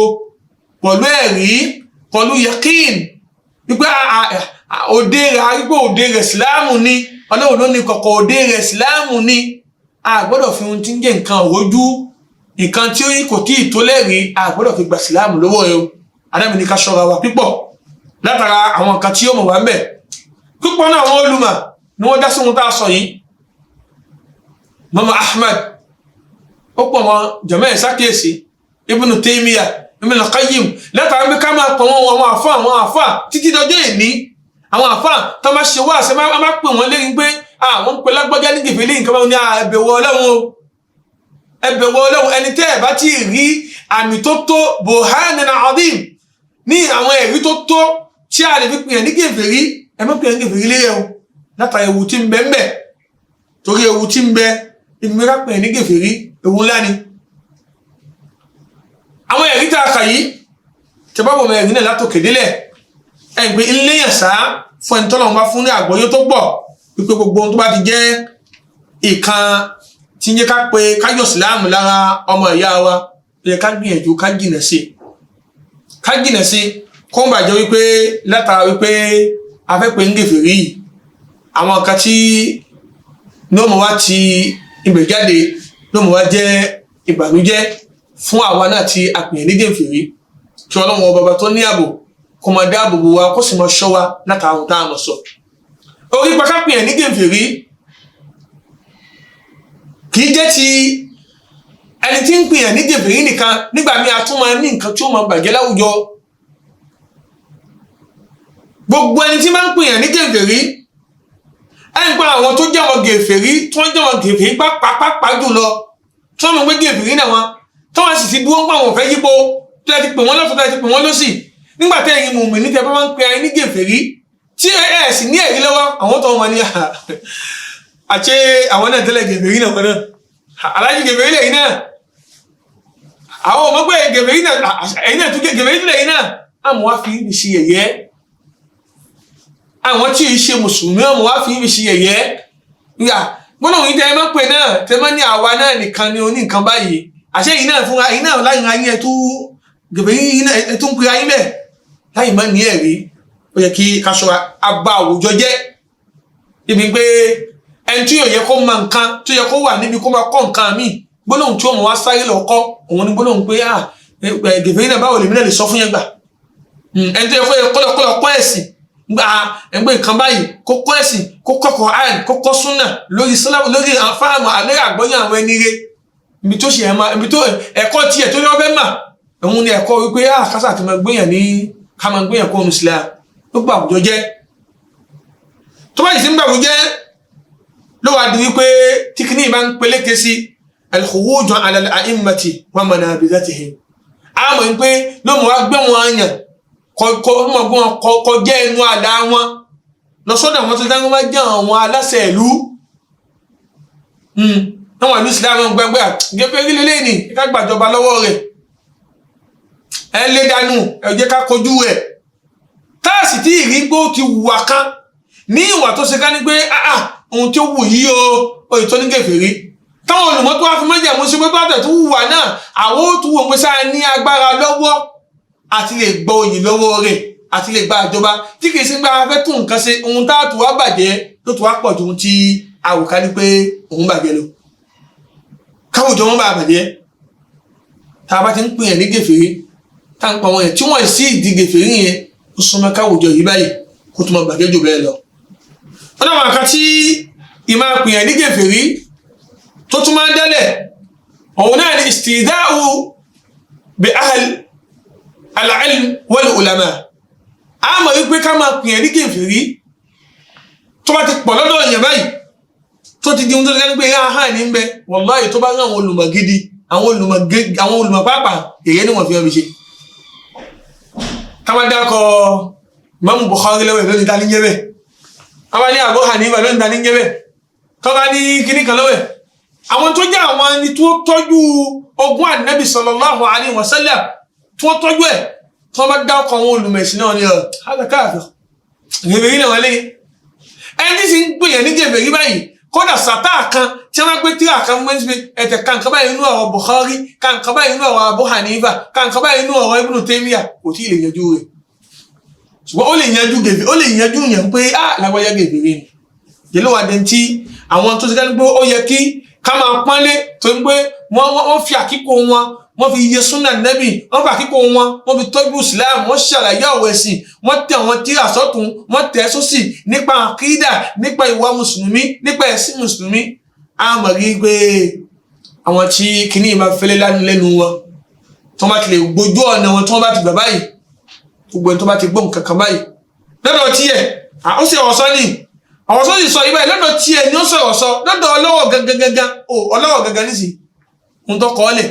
pẹ̀lú ẹ̀rí pẹ̀lú yakin wípé òde rẹ̀ arígbó òde rẹ̀ ìsìláàmù ni ọlọ́run ló ní kọ̀kọ̀ òde rẹ̀ ìsìláàmù ni a gbọ́dọ̀ fi ohun tí ń jẹ́ nǹkan òrojú nǹkan tí kò tí ì tó lẹ́rìí a gbọ́dọ̀ fi gba ìsìláàmù lọ́wọ́ ẹ o Ànábì ní ká ṣọ́ra wa pípọ̀ látara àwọn nǹkan tí yóò mọ̀ wá ń bẹ̀ púpọ̀ náà àwọn olùmọ̀ ni wọ́n dá sí ohun tá a sọ yìí Imam Ahmad ó pọ̀ mọ́ jàmáà ìsákèésí Ibn Taymiyyah Ibn Qayyim látara bí ká máa pọ̀ wọn àwọn àfà títí dọjọ́ ìní àwọn àfà tó máa ṣe wá àṣẹ máa pè wọ́n lẹ́yìn pé àwọn ń pè lágbájá ní gèfèlé nǹkan bá wọn ní ẹbẹ̀wọ̀ Ọlọ́run ẹni tẹ́ ẹ̀ bá ti rí àmì tó tó burhanan azim ní àwọn ẹ̀rí tó tó tí a lè fi pè ní gèfèrí ẹ má pè ní gèfèrí lérẹ̀ o látara ewu tí ń bẹ ń bẹ torí ewu tí ń bẹ ìgbìmọ̀ ká pè ní gèfèrí ewu ńlá ni àwọn ẹ̀rí tá a kà yìí tẹ bá bọ̀ mọ ẹ̀rí náà látòkè délẹ̀ ẹ̀ gbé ńléyàn sá fún ẹni tọ́lọ́run bá fún ní àgbọ́yé tó pọ̀ wípé gbogbo ohun tó bá ti jẹ́ ìkan tí ń yẹ ká pé kájọ síláàmù lára ọmọ ìyá wa ó yẹ ká gbìyànjú ká jìnà sí kó ń bàjẹ́ wípé látara wípé afẹ́pẹ́ ń gèfèrí yìí àwọn nǹkan tí ní ọmọ wa ti ibẹ̀ jáde ní ọmọ wa jẹ́ ìbànújẹ́ fún àwa náà tí a pè ní gèfèrí kí Ọlọ́run ọba tó ní ààbò kó máa dáàbò bò wa kó sì máa ṣọ́ wa látara ohun tá a mọ̀ sọ orí pàkápìyàn ní gèfèrí kì í jẹ́ ti ẹni tí ń pìyàn ní gèfèrí nìkan nígbà míì a tún máa ní nǹkan tí ó máa bàjẹ́ láwùjọ gbogbo ẹni tí máa ń pìyàn ní gèfèrí ẹni pa àwọn tó jẹ́ wọn gèfèrí tí wọ́n jẹ́ wọn gèfèrí pápá jùlọ tí wọ́n mọ̀ pé gèfèrí náà wọn tí wọ́n sì ti dúró pa àwọn òfẹ́ yípo tí wọ́n ti pè wọ́n lọ́tọ̀ tí wọ́n ti pè wọ́n lọ́sì nígbà tẹ́ ẹ̀yin mùmínì tẹ́ bá máa ń pe ẹni ní gèfèrí tí ẹ sì ní ẹ̀rí lọ́wọ́ àwọn tó wọn ní àṣẹ àwọn náà tẹ́lẹ̀ gèfèrí náà kọ́nà alájí gèfèrí lẹ́yìn náà àwọn ọmọ pé gèfèrí náà ẹ̀yìn náà tún gèfèrí lẹ́yìn náà àmọ́ wá fi ibi ṣe yẹ̀yẹ́ àwọn tí ì ṣe mùsùlùmí àmọ́ wá fi ibi ṣe yẹ̀yẹ́ nígbà gbọ́dọ̀ òyìn tẹ́ ẹ máa pè náà tẹ́ máa ní àwa náà nìkan ní oní nǹkan báyìí àṣẹ yìí náà fúnra yìí náà láyìn ayé ẹ̀ tún gèfèrí yìí náà ẹ̀ tún pera yín bẹ́ẹ̀ láyìn má ní ẹ̀rí ó yẹ kí kaṣọ àbá àwùjọ jẹ́ ibi pé ẹni tí yóò yẹ kó máa nǹkan tó yẹ kó wà níbi kó máa kọ́ nǹkan míì gbólóhùn tí ó mọ̀ wá sáré lọ kọ́ òun ni gbólóhùn pé gèfèrí náà báwo lèmi náà lè sọ fún yẹn gbà ẹni tó yẹ kó lọ kọ́ ẹ̀sìn ẹgbẹ́ nǹkan báyìí kó kọ́ ẹ̀sìn kó kọ́ Kùránì kó kọ́ súnà lórí fáàmù àlẹ́ àgbọ́yé àwọn ẹni rẹ ibi tó ṣe ibi tó ẹ̀kọ́ tiẹ̀ tó yọ fẹ́ mà òun ni ẹ̀kọ́ wípé kásà ti máa gbéyàn ní ká máa gbéyàn kó Islam ló gbà àwùjọ jẹ́ tó bá yìí sí ń gbà àwùjọ jẹ́ ló wà di wípé tí kìíní bá ń peléke sí al-khuruj ala al-a'immati wa manabizatihim àmọ́ wípé ló mọ̀ wá gbé wọn àyàn kọjá ẹnu àlá wọn lọ sọ́dọ̀ àwọn tó dáná wá jẹ́ àwọn aláṣẹ ìlú àwọn ìlú Islam gbẹgbẹ gẹ́gẹ́ rí lélẹ́yìn ní ká gbàjọba lọ́wọ́ rẹ̀ ẹ lé dànù ẹ jẹ́ ká kojú rẹ̀ táàsì tí ìrìngbó ti wùwà kan ní ìwà tó ṣe ká ní pé ohun tí ó wù yí o ètò ní gèfèrí táwọn olùmọ́tò wá fi mọ́jà mú sí pé tó àtẹ̀ tó wùwà náà àwọn ó tún wò pé sáà ní agbára lọ́wọ́ àti lè gbọ́ oyè lọ́wọ́ rẹ̀ àti lè gba ìjọba tí kìí sí gbá fẹ́ tún nǹkan ṣe ohun tá a tù wá bàjẹ́ tó tù wá pọ̀ ju ohun tí àwòká ní pé òun bàjẹ́ lọ káwùjọ wọn bá bàjẹ́ tá a bá ti ń pè yẹn ní gèfèrí tá a ń pa wọn yẹn tí wọ́n sì di gèfèrí yẹn ó súnmọ́ káwùjọ yìí báyìí kó tó máa bàjẹ́ jù bẹ́ẹ̀ lọ. wọ́n náà wà ká tí ìmáa pè yẹn ní gèfèrí tó tún máa ń dẹ́lẹ̀ òun náà ní istida'u bi ahl al-ilm wal ulama a mọ̀ wípé ká máa pè yẹn ní gèfèrí tó bá ti pọ̀ lọ́dọ̀ yẹn báyìí tó ti di ohun tó ti gbé hàn ní bẹ wallahi tó bá rán àwọn olùmọ̀ gidi àwọn olùmọ̀ pàápàá èyẹ ni wọ́n fi ọmọ ṣe ká máa dákọ̀ Imam Bukhari lọ́wọ́ lónìí ta ní jẹ́ bẹ́ẹ̀ ká máa ní Abu Hanifa lónìí ta ní jẹ́ bẹ́ẹ̀ ká máa ní kíní kan lọ́wọ́ àwọn tó jẹ́ àwọn ẹni tó tọ́jú ogún Ànábì sallallahu alaihi wasallam tí wọ́n tọ́jú ẹ̀ tí wọ́n bá dákọ̀ àwọn olùmọ̀ ẹ̀sìn náà ní káàfẹ́ gèfèrí náà wọlé ẹni tí sì ń gbìyàn ní gèfèrí báyìí kódà sàtà kan tí wọ́n gbé tíra kan mọ́ sí ẹ̀tẹ̀ kàǹkà báyìí inú ọ̀rọ̀ Bukhari kàǹkà báyìí inú ọ̀rọ̀ Abu Hanifa kàǹkà báyìí inú ọ̀rọ̀ Ibn Taymiyyah kò tí ì lè yanjú rẹ̀ ṣùgbọ́n ó lè yanjú gèfè ó lè yanjú yẹn pé lágbájá gèfè rè ni yẹlò wà dé tí àwọn tó ti ká ní pé ó yẹ kí ká máa pọ́nlé tó ń pé wọ́n fi àkíkò wọn wọ́n fi yẹ súnà nẹ́bì wọ́n fi àkíkò wọn wọ́n fi tọ́jú islam wọ́n ṣàlàyé ọ̀rọ̀ ẹ̀sìn wọ́n tẹ̀ wọ́n tíra sọ́tún wọ́n tẹ̀ sósì nípa àkídà nípa ìwà mùsùlùmí nípa ẹ̀sìn mùsùlùmí a mọ̀ rí pé àwọn tí kìíní máa fẹ́lẹ́ lẹ́nu wọn tó bá ti lè gbójú ọ̀nà wọn tó bá ti gbà báyìí gbogbo ẹni tó bá ti gbọ́ nǹkan kan báyìí lọ́dọ̀ tiẹ̀ ó sì ọ̀sọ́ ni àwọn sọ sì sọ ibà lọ́dọ̀ tiẹ̀ ni ó sọ̀rọ̀ sọ lọ́dọ̀ ọlọ́wọ̀ gangan ọlọ́wọ̀ gangan nísì ń tọkọ ọlẹ̀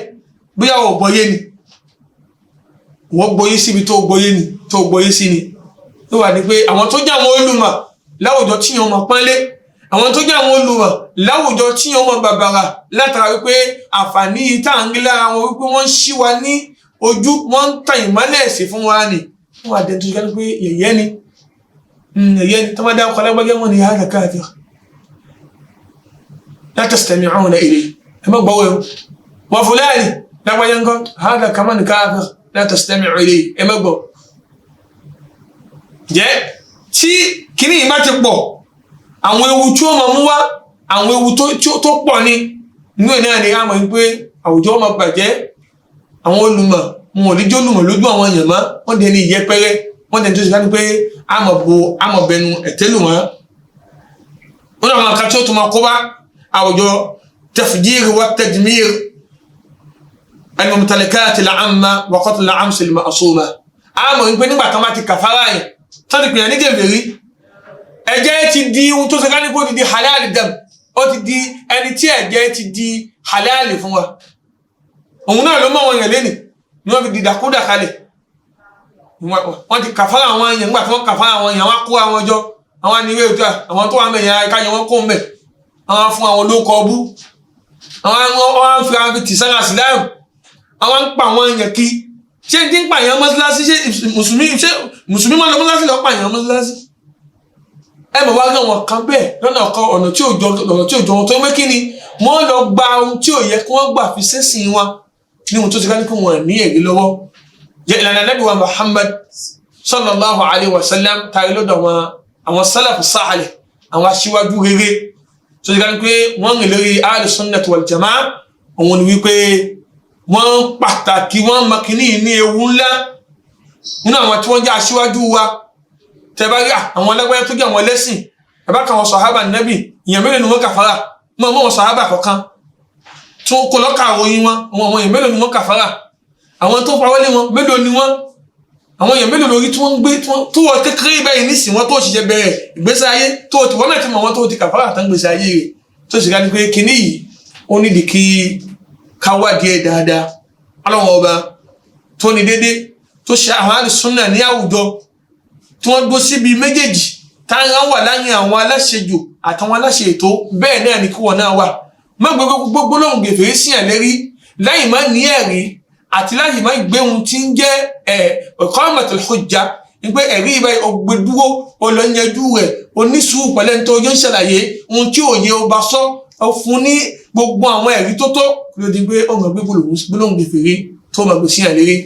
bóyá wọ́n gbọ́yé ni wọ́n gbọ́yé síbi tó gbọ́yé sí ni tó wà ní pé àwọn tó jẹ́ àwọn olùmọ̀ láwùjọ tí yẹn mọ̀ pọ́nlé àwọn tó jẹ́ àwọn olùmọ̀ láwùjọ tí yẹn mọ̀ bàbàrà látara wípé àǹfààní tá à ń gbé lára wọn wípé wọ́n ń ṣí wa ní ojú wọ́n ń tan ìmọ́lẹ̀ sí fún wa ni wọ́n wà dẹ́n tó ṣe pé yẹ̀yẹ́ ni tó máa dá ọkọ̀ alágbájẹ́ wọn ni hādhā kāfir lā tastami'ūna ilayhi ẹ má gbọ́wọ́ wọn fúláàrí lágbájẹ́ nǹkan hādhā kamān kāfir lā tastami'ū ilayhi ẹ má gbọ́ jẹ́ tí kìíní yìí má ti pọ̀ àwọn ewu tí ó máa mú wá àwọn ewu tó pọ̀ ni inú ẹ̀ náà ni a mọ̀ pé àwùjọ máa bàjẹ́ àwọn olùmọ̀ wọn ò ní jó lùmọ̀ lójú àwọn èèyàn mọ́ wọ́n dẹ̀ ní ìyẹpẹrẹ wọ́n dẹ̀ ní tó ṣe ká ní pé a mọ̀ bẹnu ẹ̀tẹ́lù wọn. wọ́n náà wọn kan tí ó tún máa kó bá àwùjọ tafjīr wa tadmīr al-mumtalakāt al-'aamma wa qatl al-'amsi al-ma'sūma. a mọ̀ pé nígbà kan bá ti kàfárá yẹn tó ti pìyàn ní gèbèrí ẹ̀jẹ̀ ti di ohun tó ṣe ká ní kó ti di halal dam ó ti di ẹni tí ẹ̀jẹ̀ ti di halal fún wa òun náà ló mọ̀ wọn yẹn lẹ́nìí ni wọ́n fi di dàkúdà kalẹ̀ wọ́n ti kàfárà àwọn èèyàn nígbà tí wọ́n kàfárà àwọn èèyàn wọ́n kó àwọn ọjọ́ àwọn àníwé òjò àwọn tó wà mẹ́yìn akáyọ wọn kó mẹ́ àwọn fún àwọn olóko ọbú àwọn fi àwọn ti sára síláàmù àwọn ń pa àwọn èèyàn kí ṣé ń tí ń pààyàn mọ́sálásí ṣé mùsùlùmí máa lọ mọ́sálásí lọ pààyàn mọ́sálásí ẹ bọ̀ wá rí àwọn kan bẹ́ẹ̀ lọ́nà ọkọ ọ̀nà tí ò jọ wọn tó ń pé kí ni wọ́n lọ gba ohun tí ò yẹ kí wọ́n gbà fi sẹ́sìn wọn ní ohun tó ti ká ní kí wọ́n ní ẹ̀rí lọ́wọ́ jẹ́ ìlànà Ànábì wa Muhammad sallallahu alayhi wa sallam tàrí lọ́dọ̀ àwọn sálàfù sáàlẹ̀ àwọn aṣíwájú rere tó ti ká ní pé wọ́n rìn lórí al-sunnah wal jamā'ah òun ni wípé wọ́n pàtàkì wọ́n makini ní ewu ńlá nínú àwọn tí wọ́n jẹ́ aṣíwájú wa tẹ́bárí àwọn alágbáyé tó jẹ́ àwọn ẹlẹ́sìn ẹ̀bá kan wọn sàhábà Nábì ìyàn mélòó ni wọ́n kàfàrà mọ́ wọn sàhábà kọ̀ọ̀kan tó kó lọ́kà àròyìn wọn èèyàn mélòó ni wọ́n kàfàrà àwọn tó pawọ́lé wọn mélòó ni wọ́n àwọn èèyàn mélòó lórí tí wọ́n ń gbé tó wọ́n kékeré báyìí nísìn wọn tó ṣiṣẹ́ bẹ̀rẹ̀ ìgbésí ayé tó ti wọ́n náà ti mọ̀ wọn tó ti kàfàrà tán gbèsè ayé rẹ̀ tó sì ká ní pé kinní yìí ó nídìí kí ká wádìí ẹ̀ dáadáa ọlọ́wọ́n ọba tó ní dédé tó ṣe àwọn àlùsùnnà ní àwùjọ tí wọ́n gbó síbi méjèèjì táwọn wà láyé àwọn aláṣejù àtàwọn aláṣe ètò bẹ́ẹ̀ náà ni kí wọ́n náà wà má gbogbo lóhùn gèfèrè sí ẹ̀ lérí láì má ní ẹ̀rí àti láì má gbé ohun tí ń jẹ́ iqāmatul hujja ní pé ẹ̀rí ìbáyìí ògbédúró olóyanjú rẹ̀ onísùúrù pẹ̀lẹ́ tó yóò ṣàlàyé ohun tí òye ọba sọ fún ní gbogbo àwọn ẹ̀rí tó ló di pé ọmọ gbé gbólóhùn gèfèrè tó má gbé sí ẹ̀ lérí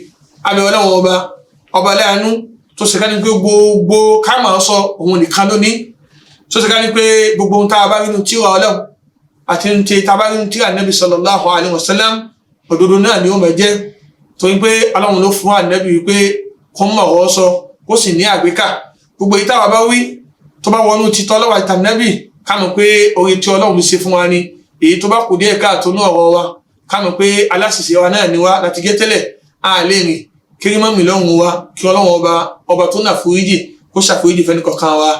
abẹ́wọ́ láwọn ọba láàánú tó ṣe ká ní pé gbogbo ká máa sọ òun nìkan lónìí tó ṣe ká ní pé gbogbo ohun tá a bá rí nínú tírà Ọlọ́run àti ní tá a bá rí nínú tírà Nábì sallallahu alaihi wasallam òdodo náà ni ó máa jẹ́ torí pé Ọlọ́run ló fún Ànábì wípé kó mọ̀ ọ́ sọ kó sì ní àgbékà gbogbo ìta wa bá wí tó bá wọnú títọ́ Ọlọ́run àti Ànábì ká mọ̀ pé oore tí Ọlọ́run ṣe fún wa ni èyí tó bá kù díẹ̀ káàtó ní ọ̀rọ̀ wa ká mọ̀ pé aláṣìṣe wa náà ni wá láti gé tẹ́lẹ̀ á lè rìn kiri mọ́ mi lọ́hùn wa kí Ọlọ́run ọba tó nà foríjì kó ṣàforíjì fẹ́ni kọ̀ọ̀kan wa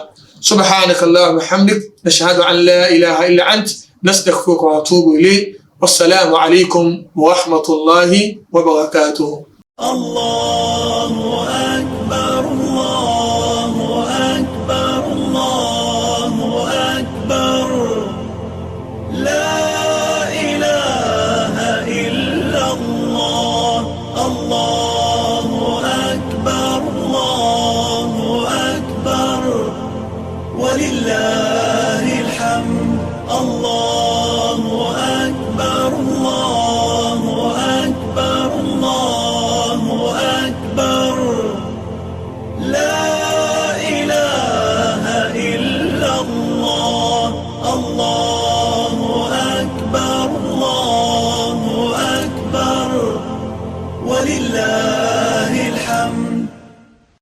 subhanaka Allahumma wa bihamdik nashhadu an la ilaha illa ant nastaghfiruka wa atubu ilayk wassalamu alaykum wa rahmatullahi wa barakatuh. Allahu akbar, Allahu akbar, Allahu akbar. La ilaha illa Allah, Allahu akbar, Allahu akbar. Walillahil hamd. Allahu akbar, Allahu akbar, Allahu akbar. ولله الحمد